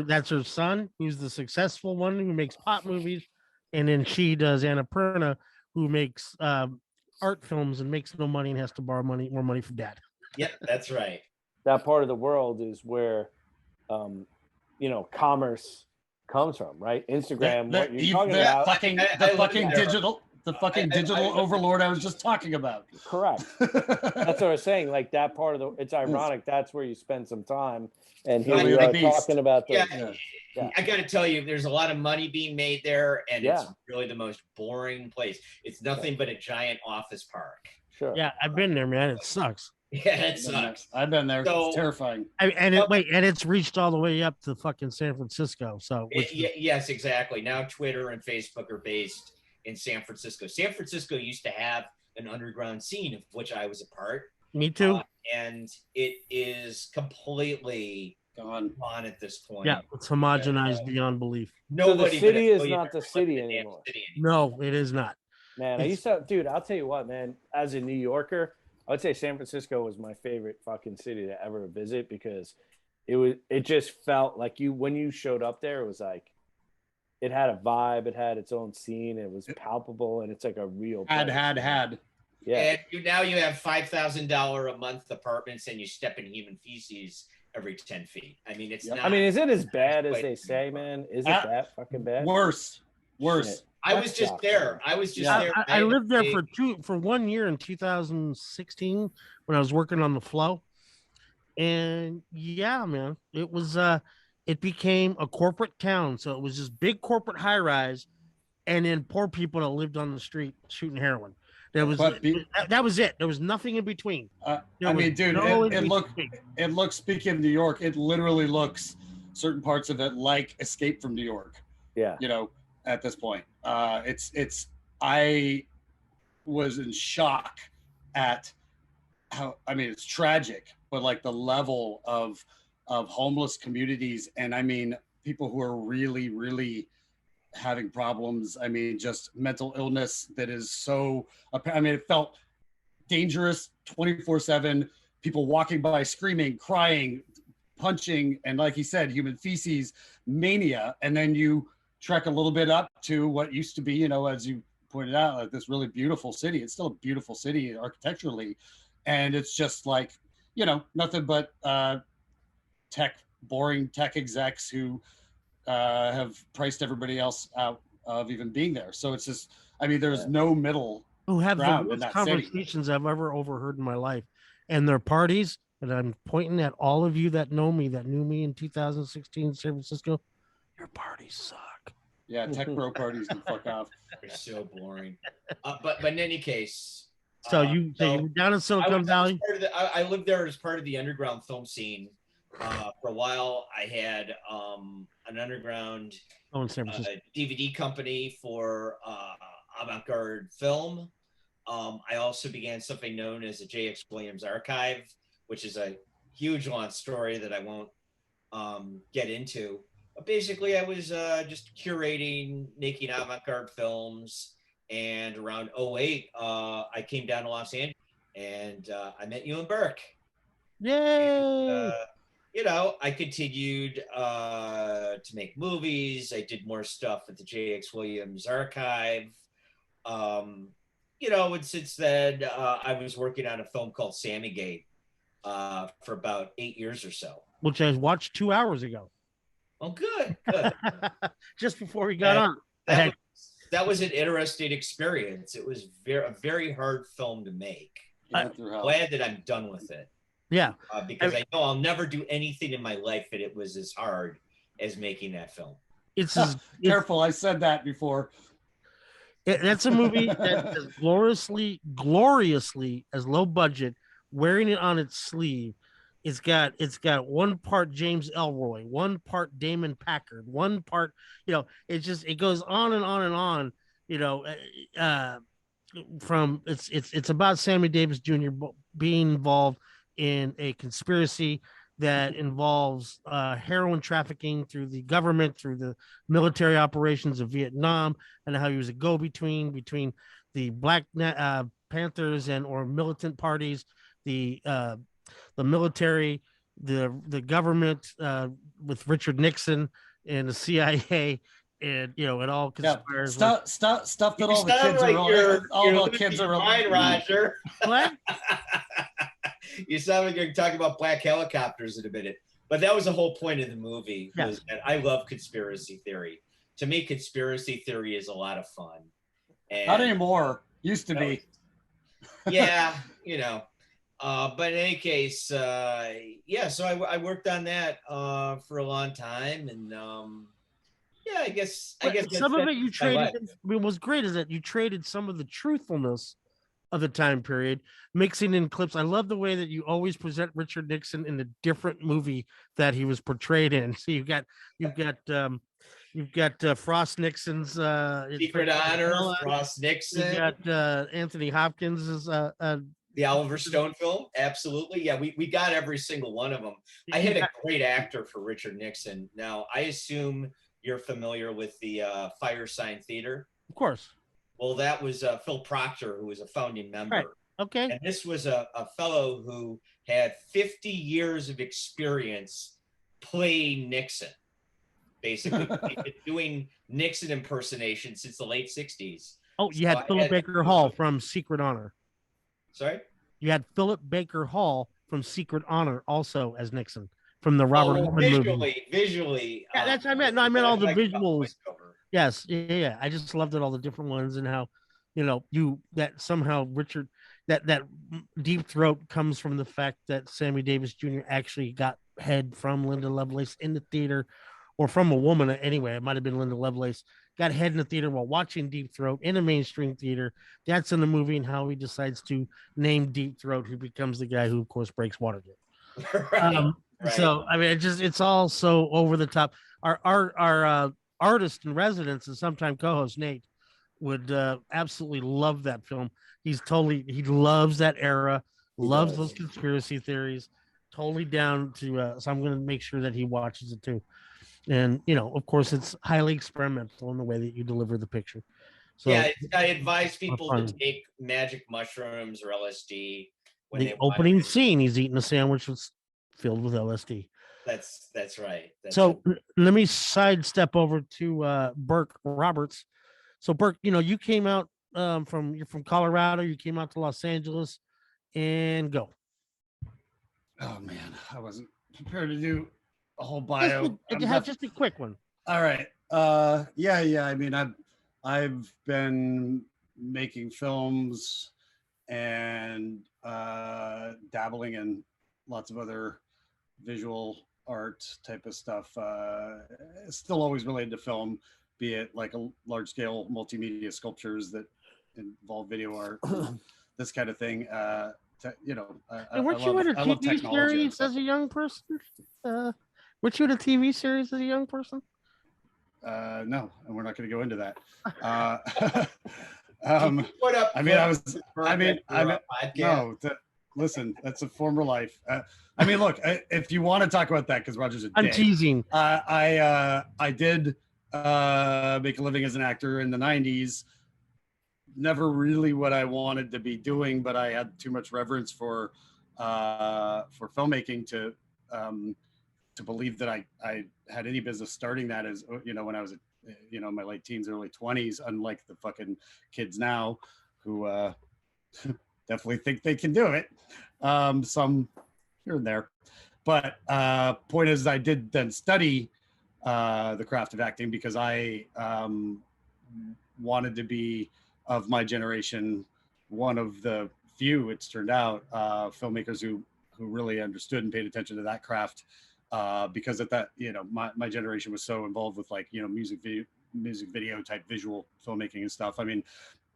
[SPEAKER 2] That's her son, who's the successful one who makes pop movies, and then she does Annapurna, who makes art films and makes no money and has to borrow more money from dad.
[SPEAKER 4] Yep, that's right.
[SPEAKER 3] That part of the world is where, you know, commerce comes from, right? Instagram. What you're talking about?
[SPEAKER 5] The fucking digital overlord I was just talking about.
[SPEAKER 3] Correct. That's what I was saying. Like, that part of it's ironic. That's where you spend some time. And here we are talking about this.
[SPEAKER 4] Yeah. I got to tell you, there's a lot of money being made there, and it's really the most boring place. It's nothing but a giant office park.
[SPEAKER 3] Sure.
[SPEAKER 2] Yeah, I've been there, man. It sucks.
[SPEAKER 4] Yeah, it sucks.
[SPEAKER 5] I've been there.
[SPEAKER 4] So,
[SPEAKER 5] it's terrifying.
[SPEAKER 2] And it's reached all the way up to fucking San Francisco. So
[SPEAKER 4] yes, exactly. Now Twitter and Facebook are based in San Francisco. San Francisco used to have an underground scene of which I was a part.
[SPEAKER 2] Me too.
[SPEAKER 4] And it is completely gone at this point.
[SPEAKER 2] Yeah, it's homogenized beyond belief.
[SPEAKER 3] Nobody. So the city is not the city anymore.
[SPEAKER 2] No, it is not.
[SPEAKER 3] Man, I used to, dude, I'll tell you what, man, as a New Yorker, I would say San Francisco was my favorite fucking city to ever visit, because it just felt like when you showed up there, it was like, it had a vibe, it had its own scene, it was palpable, and it's like a real place.
[SPEAKER 5] Had.
[SPEAKER 3] Yeah.
[SPEAKER 4] And now you have $5,000 a month apartments, and you step in human feces every 10 feet. I mean, it's
[SPEAKER 5] Yep.
[SPEAKER 4] not.
[SPEAKER 3] I mean, is it as bad as
[SPEAKER 4] quite-
[SPEAKER 3] they say, man? Is it that fucking bad?
[SPEAKER 5] Worse.
[SPEAKER 3] Shit.
[SPEAKER 4] I was
[SPEAKER 3] That's
[SPEAKER 4] just
[SPEAKER 3] shocking.
[SPEAKER 4] there. I was just
[SPEAKER 5] Yeah.
[SPEAKER 4] there.
[SPEAKER 2] I
[SPEAKER 4] had
[SPEAKER 2] lived there
[SPEAKER 4] a-
[SPEAKER 2] for 1 year in 2016 when I was working on the flow. And yeah, man, it became a corporate town. So it was just big corporate high rise, and then poor people that lived on the street shooting heroin. That was that was it. There was nothing in between.
[SPEAKER 5] I
[SPEAKER 2] There
[SPEAKER 5] mean,
[SPEAKER 2] was
[SPEAKER 5] dude,
[SPEAKER 2] no
[SPEAKER 5] it
[SPEAKER 2] in
[SPEAKER 5] looks
[SPEAKER 2] between.
[SPEAKER 5] speaking of New York, it literally looks certain parts of it like Escape from New York.
[SPEAKER 3] Yeah.
[SPEAKER 5] You know, at this point, I was in shock at how, I mean, it's tragic, but like the level of homeless communities, and I mean people who are really, really having problems. I mean, just mental illness that is so, I mean, it felt dangerous 24/7, people walking by screaming, crying, punching, and like he said, human feces mania. And then you trek a little bit up to what used to be, you know, as you pointed out, like this really beautiful city. It's still a beautiful city architecturally, and it's just like, you know, nothing but boring tech execs who have priced everybody else out of even being there. So it's just, I mean, there's no middle
[SPEAKER 2] Who have the
[SPEAKER 5] ground in
[SPEAKER 2] worst
[SPEAKER 5] that city.
[SPEAKER 2] conversations I've ever overheard in my life, and their parties. And I'm pointing at all of you that know me, that knew me in 2016 in San Francisco. Your parties suck.
[SPEAKER 5] Yeah, tech bro parties can fuck off.
[SPEAKER 4] They're so boring. But in any case,
[SPEAKER 2] So you were down in Silicon Valley.
[SPEAKER 4] I lived there as part of the underground film scene. For a while, I had an underground
[SPEAKER 2] In San Francisco.
[SPEAKER 4] DVD company for avant-garde film. I also began something known as the J.X. Williams Archive, which is a huge long story that I won't get into. But basically, I was just curating, making avant-garde films. And around 2008, I came down to Los Angeles, and I met you in Burke.
[SPEAKER 2] Yay!
[SPEAKER 4] And, you know, I continued to make movies. I did more stuff at the J.X. Williams Archive. You know, and since then, I was working on a film called Sammy Gate for about 8 years or so.
[SPEAKER 2] Which I watched 2 hours ago.
[SPEAKER 4] Oh, good, good.
[SPEAKER 2] Just before we got on.
[SPEAKER 4] That was an interesting experience. It was a very hard film to make. I'm glad that I'm done with it.
[SPEAKER 2] Yeah.
[SPEAKER 4] Because I know I'll never do anything in my life that it was as hard as making that film.
[SPEAKER 5] Careful, I said that before.
[SPEAKER 2] That's a movie that is gloriously as low budget, wearing it on its sleeve. It's got one part James Elroy, one part Damon Packard, one part, you know, it goes on and on and on, you know, from it's about Sammy Davis Jr. being involved in a conspiracy that involves heroin trafficking through the government, through the military operations of Vietnam, and how he was a go-between between the Black Panthers or militant parties, the military, the government with Richard Nixon and the CIA, and you know it all conspires.
[SPEAKER 5] Stuff that all the kids all the kids are
[SPEAKER 4] fine, Roger.
[SPEAKER 2] What?
[SPEAKER 4] You sound like you're talking about black helicopters in a minute, but that was the whole point of the movie.
[SPEAKER 2] Yeah.
[SPEAKER 4] Was that I love conspiracy theory. To me, conspiracy theory is a lot of fun. And
[SPEAKER 5] not anymore. Used to be.
[SPEAKER 4] Yeah, you know. But in any case, yeah. So I worked on that for a long time, and yeah, I guess
[SPEAKER 2] some of it you traded. I mean, what's great is that you traded some of the truthfulness of the time period, mixing in clips. I love the way that you always present Richard Nixon in a different movie that he was portrayed in. So you've got Frost Nixon's
[SPEAKER 4] Secret Honor, Frost Nixon.
[SPEAKER 2] You got Anthony Hopkins as
[SPEAKER 4] the Oliver Stone film. Absolutely. Yeah, we got every single one of them. I had a great actor for Richard Nixon. Now, I assume you're familiar with the Fire Sign Theater.
[SPEAKER 2] Of course.
[SPEAKER 4] Well, that was Phil Proctor, who was a founding member.
[SPEAKER 2] Right. Okay.
[SPEAKER 4] And this was a fellow who had 50 years of experience playing Nixon, basically. He'd been doing Nixon impersonation since the late 60s.
[SPEAKER 2] Oh, you had Philip Baker Hall from Secret Honor.
[SPEAKER 4] Sorry?
[SPEAKER 2] You had Philip Baker Hall from Secret Honor also as Nixon from the Robert
[SPEAKER 4] well,
[SPEAKER 2] Altman movie.
[SPEAKER 4] Visually.
[SPEAKER 2] Yeah, that's what I meant. No, I meant all the
[SPEAKER 4] like
[SPEAKER 2] visuals. Yes, yeah. I just loved it, all the different ones, and how, that somehow Richard, that deep throat comes from the fact that Sammy Davis Jr. actually got head from Linda Lovelace in the theater, or from a woman anyway. It might have been Linda Lovelace. Got head in the theater while watching Deep Throat in a mainstream theater. That's in the movie, and how he decides to name Deep Throat, who becomes the guy who, of course, breaks Watergate.
[SPEAKER 4] Right.
[SPEAKER 2] So I mean, it's all so over the top. Our artist in residence and sometime co-host Nate would absolutely love that film. He loves that era, loves those conspiracy theories, totally down to. So I'm going to make sure that he watches it too. And of course, it's highly experimental in the way that you deliver the picture. So
[SPEAKER 4] yeah, I advise people to take magic mushrooms or LSD when
[SPEAKER 2] the opening scene. He's eating a sandwich that's filled with LSD.
[SPEAKER 4] That's right.
[SPEAKER 2] Let me sidestep over to Burke Roberts. So Burke, you came out you're from Colorado. You came out to Los Angeles, and go.
[SPEAKER 5] Oh man, I wasn't prepared to do a whole bio.
[SPEAKER 2] Just a quick one.
[SPEAKER 5] All right. Yeah. I mean, I've been making films and dabbling in lots of other visual art type of stuff. Still always related to film, be it like a large scale multimedia sculptures that involve video art, this kind of thing.
[SPEAKER 2] Weren't you in a TV series as a young person? Weren't you in a TV series as a young person?
[SPEAKER 5] No, and we're not going to go into that. Listen, that's a former life. Look, if you want to talk about that, because Roger's a dick.
[SPEAKER 2] I'm teasing.
[SPEAKER 5] I did make a living as an actor in the 90s. Never really what I wanted to be doing, but I had too much reverence for filmmaking to believe that I had any business starting that as, when I was, in my late teens, early 20s, unlike the fucking kids now who definitely think they can do it. Some here and there. But point is, I did then study the craft of acting because I wanted to be, of my generation, one of the few, it's turned out, filmmakers who really understood and paid attention to that craft. Because at that, my generation was so involved with music video type visual filmmaking and stuff. I mean,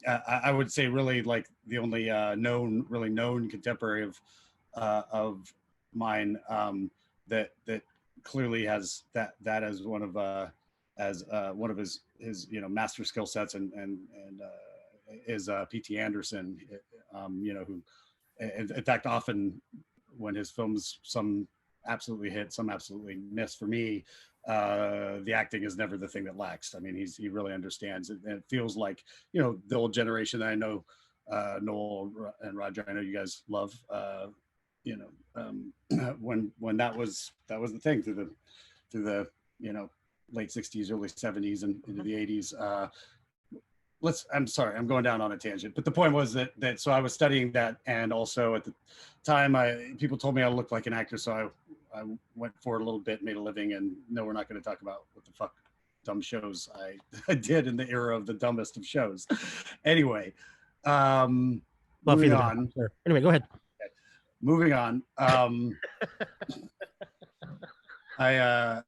[SPEAKER 5] I would say really like the only really known contemporary of mine that clearly has that as one of his master skill sets and is P.T. Anderson, who in fact often when his films some absolutely hit, some absolutely miss. For me, the acting is never the thing that lacks. I mean, he really understands it, and it feels like the old generation that I know, Noel and Roger, I know you guys love. When that was the thing through the late 60s, early 70s, and into the 80s. I'm sorry, I'm going down on a tangent, but the point was that so I was studying that, and also at the time people told me I looked like an actor, so I went for it a little bit, made a living, and no, we're not going to talk about what the fuck dumb shows I did in the era of the dumbest of shows. Anyway, moving on.
[SPEAKER 2] Sure. Anyway, go ahead.
[SPEAKER 5] Okay. Moving on. I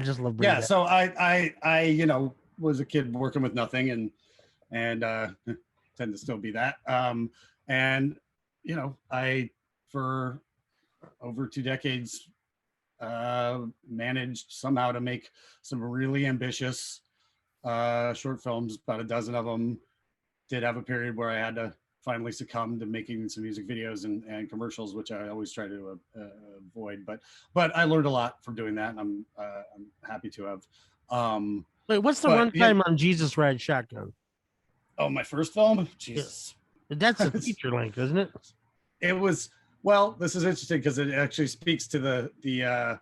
[SPEAKER 2] just love.
[SPEAKER 5] Yeah, so I was a kid working with nothing, and tend to still be that. I for over 2 decades managed somehow to make some really ambitious short films, about a dozen of them. Did have a period where I had to finally succumb to making some music videos and commercials, which I always try to avoid. But I learned a lot from doing that, and I'm happy to have.
[SPEAKER 2] Wait, what's the runtime on Jesus Ride Shotgun?
[SPEAKER 5] Oh, my first film? Jesus.
[SPEAKER 2] That's a feature length, isn't it?
[SPEAKER 5] It was. Well, this is interesting because it actually speaks to the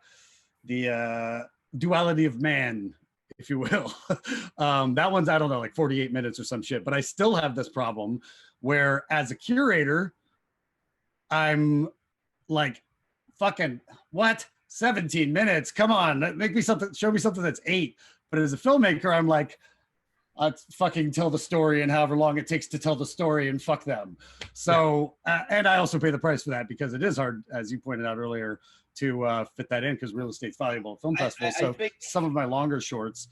[SPEAKER 5] duality of man, if you will. That one's, I don't know, like 48 minutes or some shit. But I still have this problem where, as a curator, I'm like, fucking what? 17 minutes. Come on, make me something. Show me something that's 8. But as a filmmaker, I'm like, let's fucking tell the story and however long it takes to tell the story and fuck them. So, and I also pay the price for that because it is hard, as you pointed out earlier, to fit that in because real estate's valuable at film festivals. So some of my longer shorts,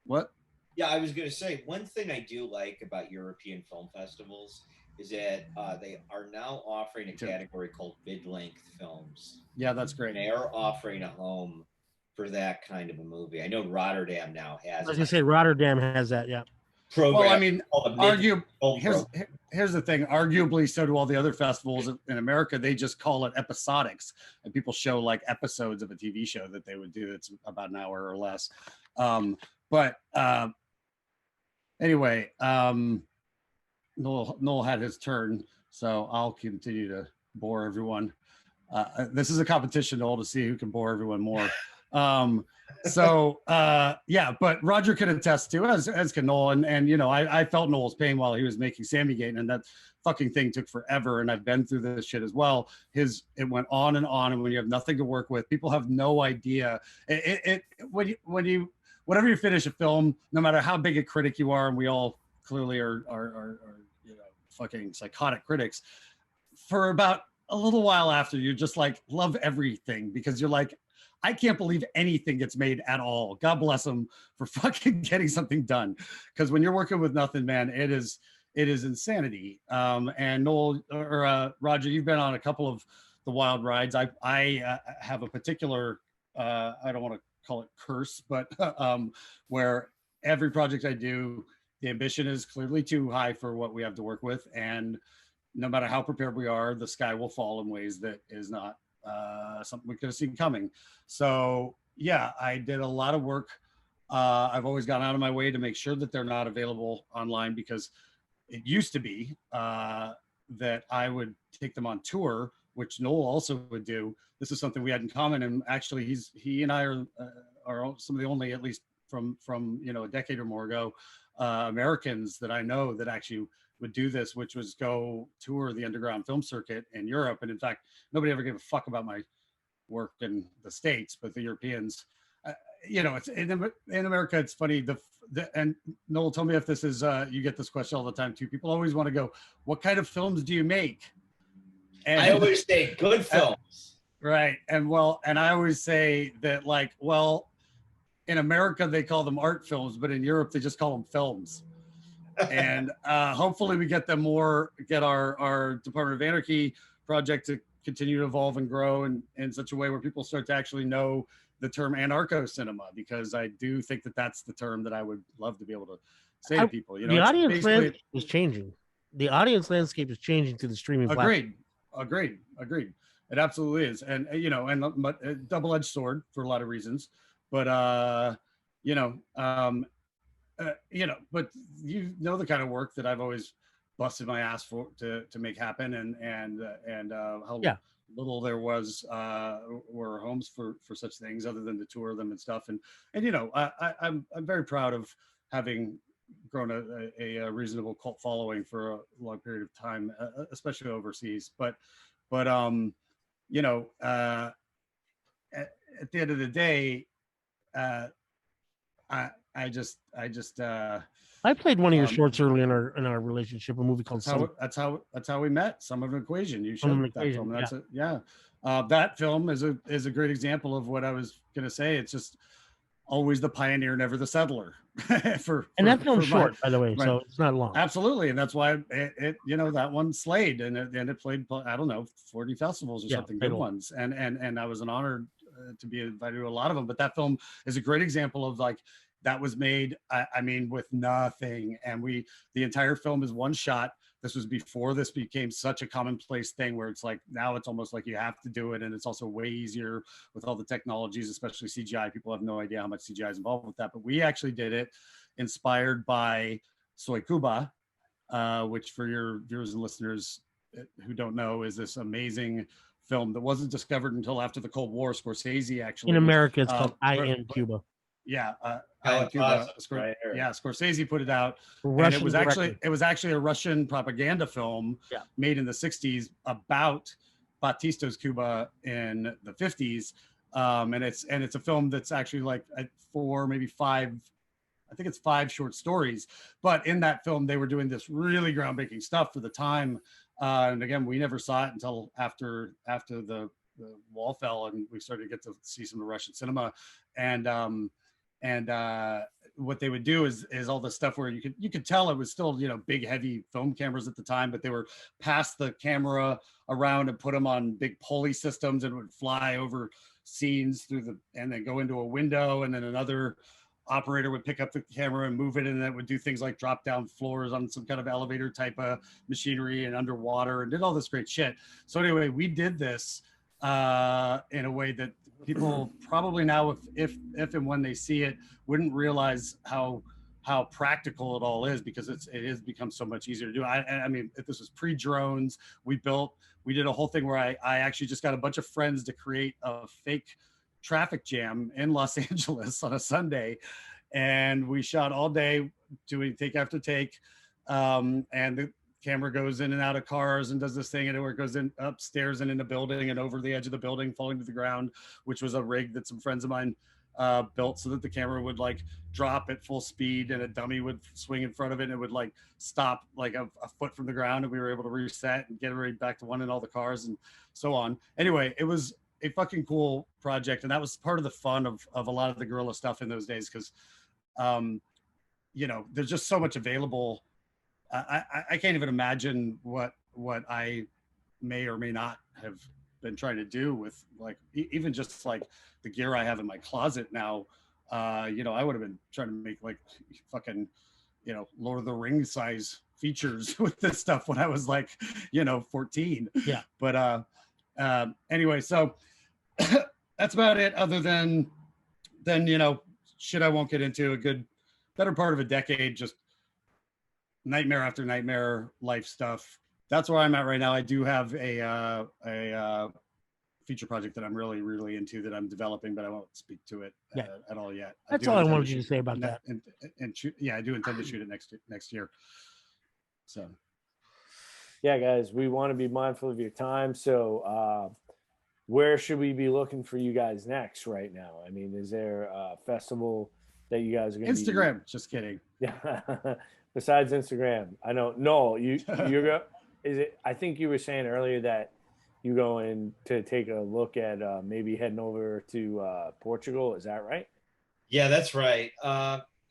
[SPEAKER 5] what?
[SPEAKER 4] Yeah, I was going to say, one thing I do like about European film festivals is that they are now offering a category called mid-length films.
[SPEAKER 5] Yeah, that's great.
[SPEAKER 4] They are offering a home for that kind of a movie. I know Rotterdam now has.
[SPEAKER 2] I was going to say Rotterdam has that, yeah.
[SPEAKER 5] Well, I mean, here's the thing. Arguably, so do all the other festivals in America. They just call it episodics, and people show like episodes of a TV show that they would do. That's about an hour or less. Anyway, Noel had his turn, so I'll continue to bore everyone. This is a competition, Noel, to see who can bore everyone more. But Roger can attest to, as can Noel, and you know, I felt Noel's pain while he was making Sammy Gate, and that fucking thing took forever, and I've been through this shit as well. It went on, and when you have nothing to work with, people have no idea. Whenever you finish a film, no matter how big a critic you are, and we all clearly are you know, fucking psychotic critics, for about a little while after, you just like love everything because you're like, I can't believe anything gets made at all. God bless them for fucking getting something done. Because when you're working with nothing, man, it is insanity. And Noel or Roger, you've been on a couple of the wild rides. I have a particular, I don't want to call it curse, but where every project I do, the ambition is clearly too high for what we have to work with. And no matter how prepared we are, the sky will fall in ways that is not something we could have seen coming. So yeah, I did a lot of work. I've always gone out of my way to make sure that they're not available online, because it used to be that I would take them on tour, which Noel also would do. This is something we had in common, and actually he and I are some of the only, at least from you know, a decade or more ago, Americans that I know that actually would do this, which was go tour the underground film circuit in Europe. And in fact, nobody ever gave a fuck about my work in the States, but the Europeans, you know, it's in America. It's funny. And Noel, tell me if this is, you get this question all the time too. People always want to go, what kind of films do you make? And,
[SPEAKER 4] I always say good films.
[SPEAKER 5] Right. And I always say that, like, well, in America, they call them art films, but in Europe, they just call them films. And hopefully we get our Department of Anarchy project to continue to evolve and grow in such a way where people start to actually know the term anarcho-cinema, because I do think that that's the term that I would love to be able to say to people. You know,
[SPEAKER 2] the audience landscape is changing. The audience landscape is changing to the streaming platform.
[SPEAKER 5] Agreed. It absolutely is. And, you know, and a double-edged sword for a lot of reasons. But, but you know the kind of work that I've always busted my ass for to make happen, and how little there were homes for such things other than to tour them and stuff. And you know, I'm very proud of having grown a reasonable cult following for a long period of time, especially overseas. But you know, at the end of the day,
[SPEAKER 2] I played one of your shorts early in our relationship, a movie called
[SPEAKER 5] That's how we met. Some of an Equation. You showed that film. That's it. Yeah. That film is a great example of what I was going to say. It's just always the pioneer, never the settler. That
[SPEAKER 2] film's short, by the way, so it's not long.
[SPEAKER 5] Absolutely, and that's why it you know, that one slayed, and it played, I don't know, 40 festivals or something, good ones, and I was an honor to be invited to a lot of them. But that film is a great example of, like, that was made, I mean, with nothing, and the entire film is one shot. This was before this became such a commonplace thing where it's like, now it's almost like you have to do it, and it's also way easier with all the technologies, especially CGI. People have no idea how much CGI is involved with that, but we actually did it inspired by Soy Cuba, which, for your viewers and listeners who don't know, is this amazing film that wasn't discovered until after the Cold War. Scorsese actually,
[SPEAKER 2] in America, it's called I Am Cuba.
[SPEAKER 5] Yeah, Cuba. Scorsese put it out, and it was actually a Russian propaganda film made in the 60s about Batista's Cuba in the 50s, And it's a film that's actually like 4, maybe 5. I think it's 5 short stories, but in that film, they were doing this really groundbreaking stuff for the time. And again, we never saw it until after the wall fell and we started to get to see some of the Russian cinema. And what they would do is all the stuff where you could tell it was still, big, heavy film cameras at the time, but they were pass the camera around and put them on big pulley systems and would fly over scenes and then go into a window, and then another operator would pick up the camera and move it, and it would do things like drop down floors on some kind of elevator type of machinery and underwater, and did all this great shit. So anyway, we did this in a way that people probably now, if and when they see it, wouldn't realize how practical it all is, because it has become so much easier to do. I mean, if this was pre-drones, we did a whole thing where I actually just got a bunch of friends to create a fake traffic jam in Los Angeles on a Sunday, and we shot all day doing take after take, and the camera goes in and out of cars and does this thing, and it goes in upstairs and in the building and over the edge of the building, falling to the ground, which was a rig that some friends of mine built so that the camera would like drop at full speed and a dummy would swing in front of it and it would like stop like a foot from the ground, and we were able to reset and get right back to one in all the cars and so on. Anyway, it was a fucking cool project, and that was part of the fun of a lot of the guerrilla stuff in those days, because there's just so much available. I can't even imagine what I may or may not have been trying to do with like even just like the gear I have in my closet now. I would have been trying to make like fucking Lord of the Rings size features with this stuff when I was like 14.
[SPEAKER 2] Yeah.
[SPEAKER 5] But anyway, so that's about it, other than shit I won't get into. A good better part of a decade, just nightmare after nightmare life stuff. That's where I'm at right now. I do have a feature project that I'm really, really into that I'm developing, but I won't speak to it at all yet.
[SPEAKER 2] That's all I wanted you to say about that.
[SPEAKER 5] And shoot, yeah, I do intend to shoot it next year. So,
[SPEAKER 3] yeah, guys, we want to be mindful of your time. So, where should we be looking for you guys next right now? I mean, is there a festival that you guys are going to
[SPEAKER 5] Instagram? Just kidding.
[SPEAKER 3] Yeah. Besides Instagram, I know Noel, you're is it? I think you were saying earlier that you going to take a look at maybe heading over to Portugal. Is that right?
[SPEAKER 4] Yeah, that's right.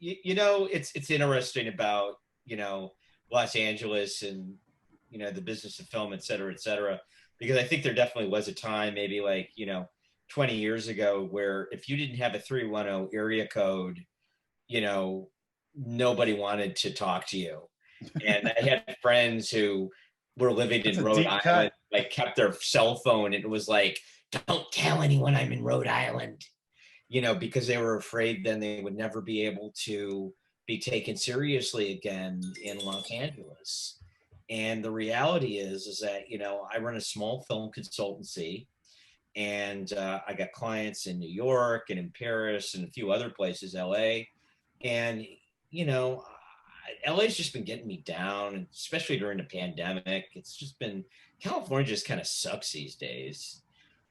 [SPEAKER 4] It's interesting about Los Angeles and the business of film, et cetera, because I think there definitely was a time, maybe like 20 years ago, where if you didn't have a 310 area code, nobody wanted to talk to you. And I had friends who were living in Rhode Island, like kept their cell phone, and it was like, don't tell anyone I'm in Rhode Island, because they were afraid then they would never be able to be taken seriously again in Los Angeles. And the reality is that, I run a small film consultancy, and I got clients in New York and in Paris and a few other places, LA. And, LA's just been getting me down, and especially during the pandemic. It's just been, California just kind of sucks these days.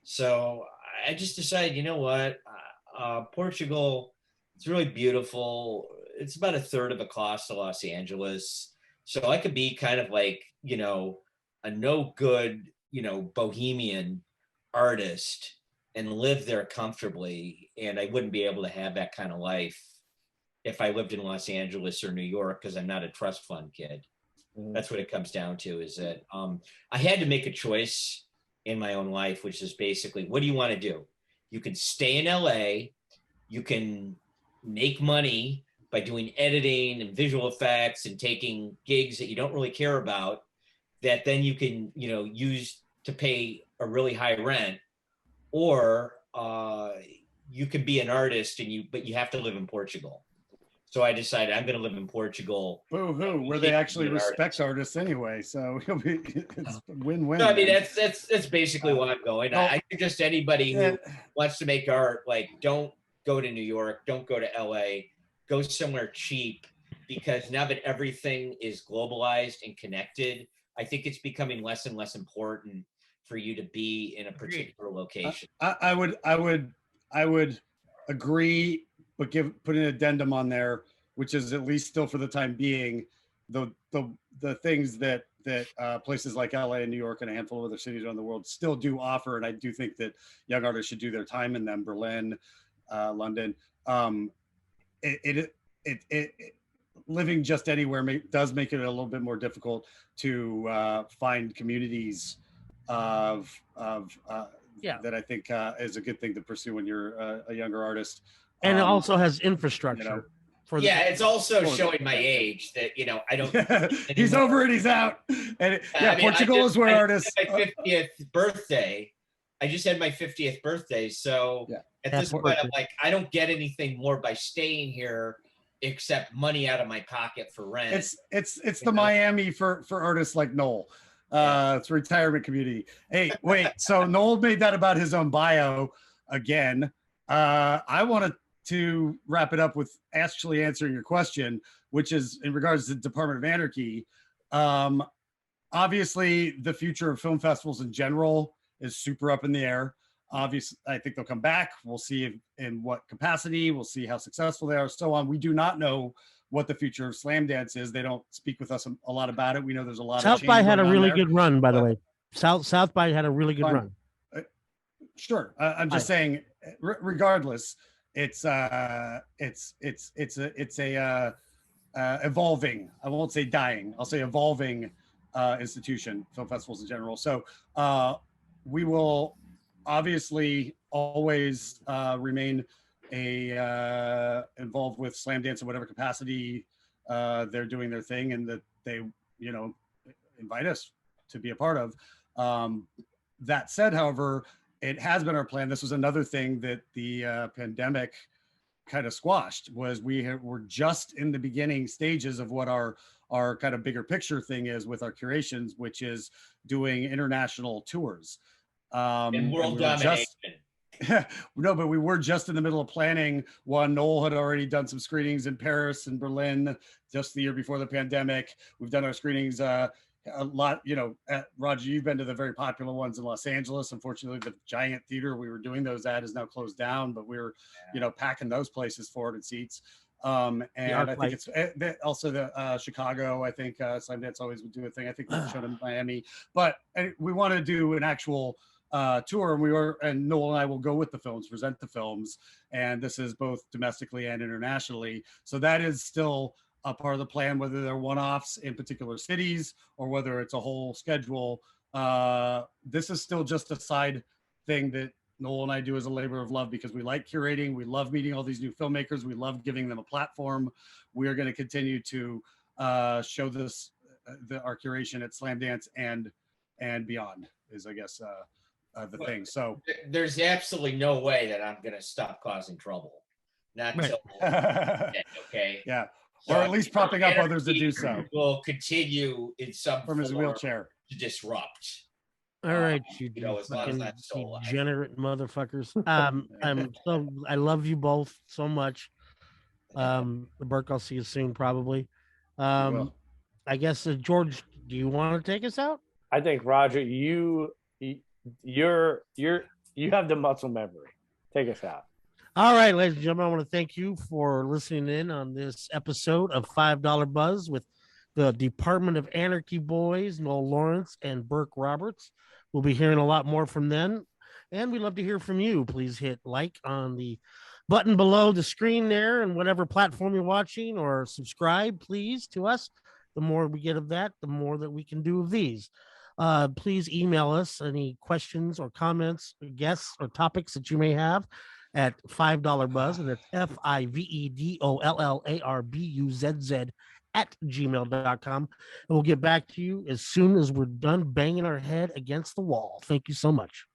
[SPEAKER 4] So I just decided, Portugal, it's really beautiful. It's about a third of the cost of Los Angeles. So I could be kind of like, a no good, bohemian artist and live there comfortably. And I wouldn't be able to have that kind of life if I lived in Los Angeles or New York, because I'm not a trust fund kid. That's what it comes down to, is that I had to make a choice in my own life, which is basically, what do you want to do? You can stay in LA, you can make money by doing editing and visual effects and taking gigs that you don't really care about, that then you can, use to pay a really high rent, or you can be an artist but you have to live in Portugal. So I decided I'm going to live in Portugal.
[SPEAKER 5] Boo-hoo, where they actually respect artists anyway. So it's win-win.
[SPEAKER 4] No, I mean, that's basically why I'm going. I think just anybody who wants to make art, like, don't go to New York, don't go to LA, go somewhere cheap, because now that everything is globalized and connected, I think it's becoming less and less important for you to be in a particular location.
[SPEAKER 5] I would I would agree, but put an addendum on there, which is at least still for the time being, the things that places like LA and New York and a handful of other cities around the world still do offer, and I do think that young artists should do their time in them. Berlin, London. Living just anywhere does make it a little bit more difficult to find communities of that I think is a good thing to pursue when you're a younger artist.
[SPEAKER 2] And it also has infrastructure.
[SPEAKER 5] You know,
[SPEAKER 4] it's also showing my age that I don't.
[SPEAKER 5] He's over it. He's out. And Portugal is where artists.
[SPEAKER 4] My 50th birthday. I just had my 50th birthday, so at this point, I'm like, I don't get anything more by staying here except money out of my pocket for rent.
[SPEAKER 5] It's the Miami for artists like Noel. It's a retirement community. Hey, wait. So Noel made that about his own bio again. I wanted to wrap it up with actually answering your question, which is in regards to the Department of Anarchy. Obviously, the future of film festivals in general is super up in the air. Obviously, I think they'll come back. We'll see in what capacity. We'll see how successful they are, so on. We do not know what the future of slam dance is. They don't speak with us a lot about it. We know there's a lot.
[SPEAKER 2] South by had a really good run, by the way. South by had a really good run.
[SPEAKER 5] Sure, I'm just saying. Regardless, it's a evolving. I won't say dying. I'll say evolving institution. Film festivals in general. So we will obviously always remain involved with slam dance in whatever capacity they're doing their thing, and that they invite us to be a part of. That said, however, it has been our plan. This was another thing that the pandemic kind of squashed. Was we're just in the beginning stages of what our kind of bigger picture thing is with our curations, which is doing international tours.
[SPEAKER 4] And world domination.
[SPEAKER 5] No, but we were just in the middle of planning one. Noel had already done some screenings in Paris and Berlin just the year before the pandemic. We've done our screenings a lot, Roger, you've been to the very popular ones in Los Angeles. Unfortunately, the giant theater we were doing those at is now closed down, but we were, packing those places forward in seats. And I think it's also the Chicago. I think Slam Dance always would do a thing. I think we've shown in Miami, but we want to do an actual tour, and Noel and I will go with the films, present the films, and this is both domestically and internationally. So that is still a part of the plan, whether they're one-offs in particular cities or whether it's a whole schedule. This is still just a side thing that Noel and I do as a labor of love, because we like curating. We love meeting all these new filmmakers. We love giving them a platform. We are going to continue to show this, our curation at Slam Dance and beyond is, I guess, the thing. So
[SPEAKER 4] there's absolutely no way that I'm going to stop causing trouble. Not until okay.
[SPEAKER 5] Yeah. Or at least propping up others to do so.
[SPEAKER 4] Will continue in some
[SPEAKER 5] from his wheelchair
[SPEAKER 4] to disrupt.
[SPEAKER 2] All right,
[SPEAKER 4] as long as that's so
[SPEAKER 2] degenerate motherfuckers. I love you both so much. Burke, I'll see you soon, probably. I guess George, do you want to take us out?
[SPEAKER 3] I think Roger, you have the muscle memory. Take us out.
[SPEAKER 2] All right, ladies and gentlemen, I want to thank you for listening in on this episode of $5 Buzz with the Department of Anarchy boys, Noel Lawrence and Burke Roberts. We'll be hearing a lot more from them, and we'd love to hear from you. Please hit like on the button below the screen there and whatever platform you're watching, or subscribe, please, to us. The more we get of that, the more that we can do of these. Please email us any questions or comments, or guests, or topics that you may have at $5 Buzz, and that's FIVEDOLLARBUZZ @gmail.com. And we'll get back to you as soon as we're done banging our head against the wall. Thank you so much.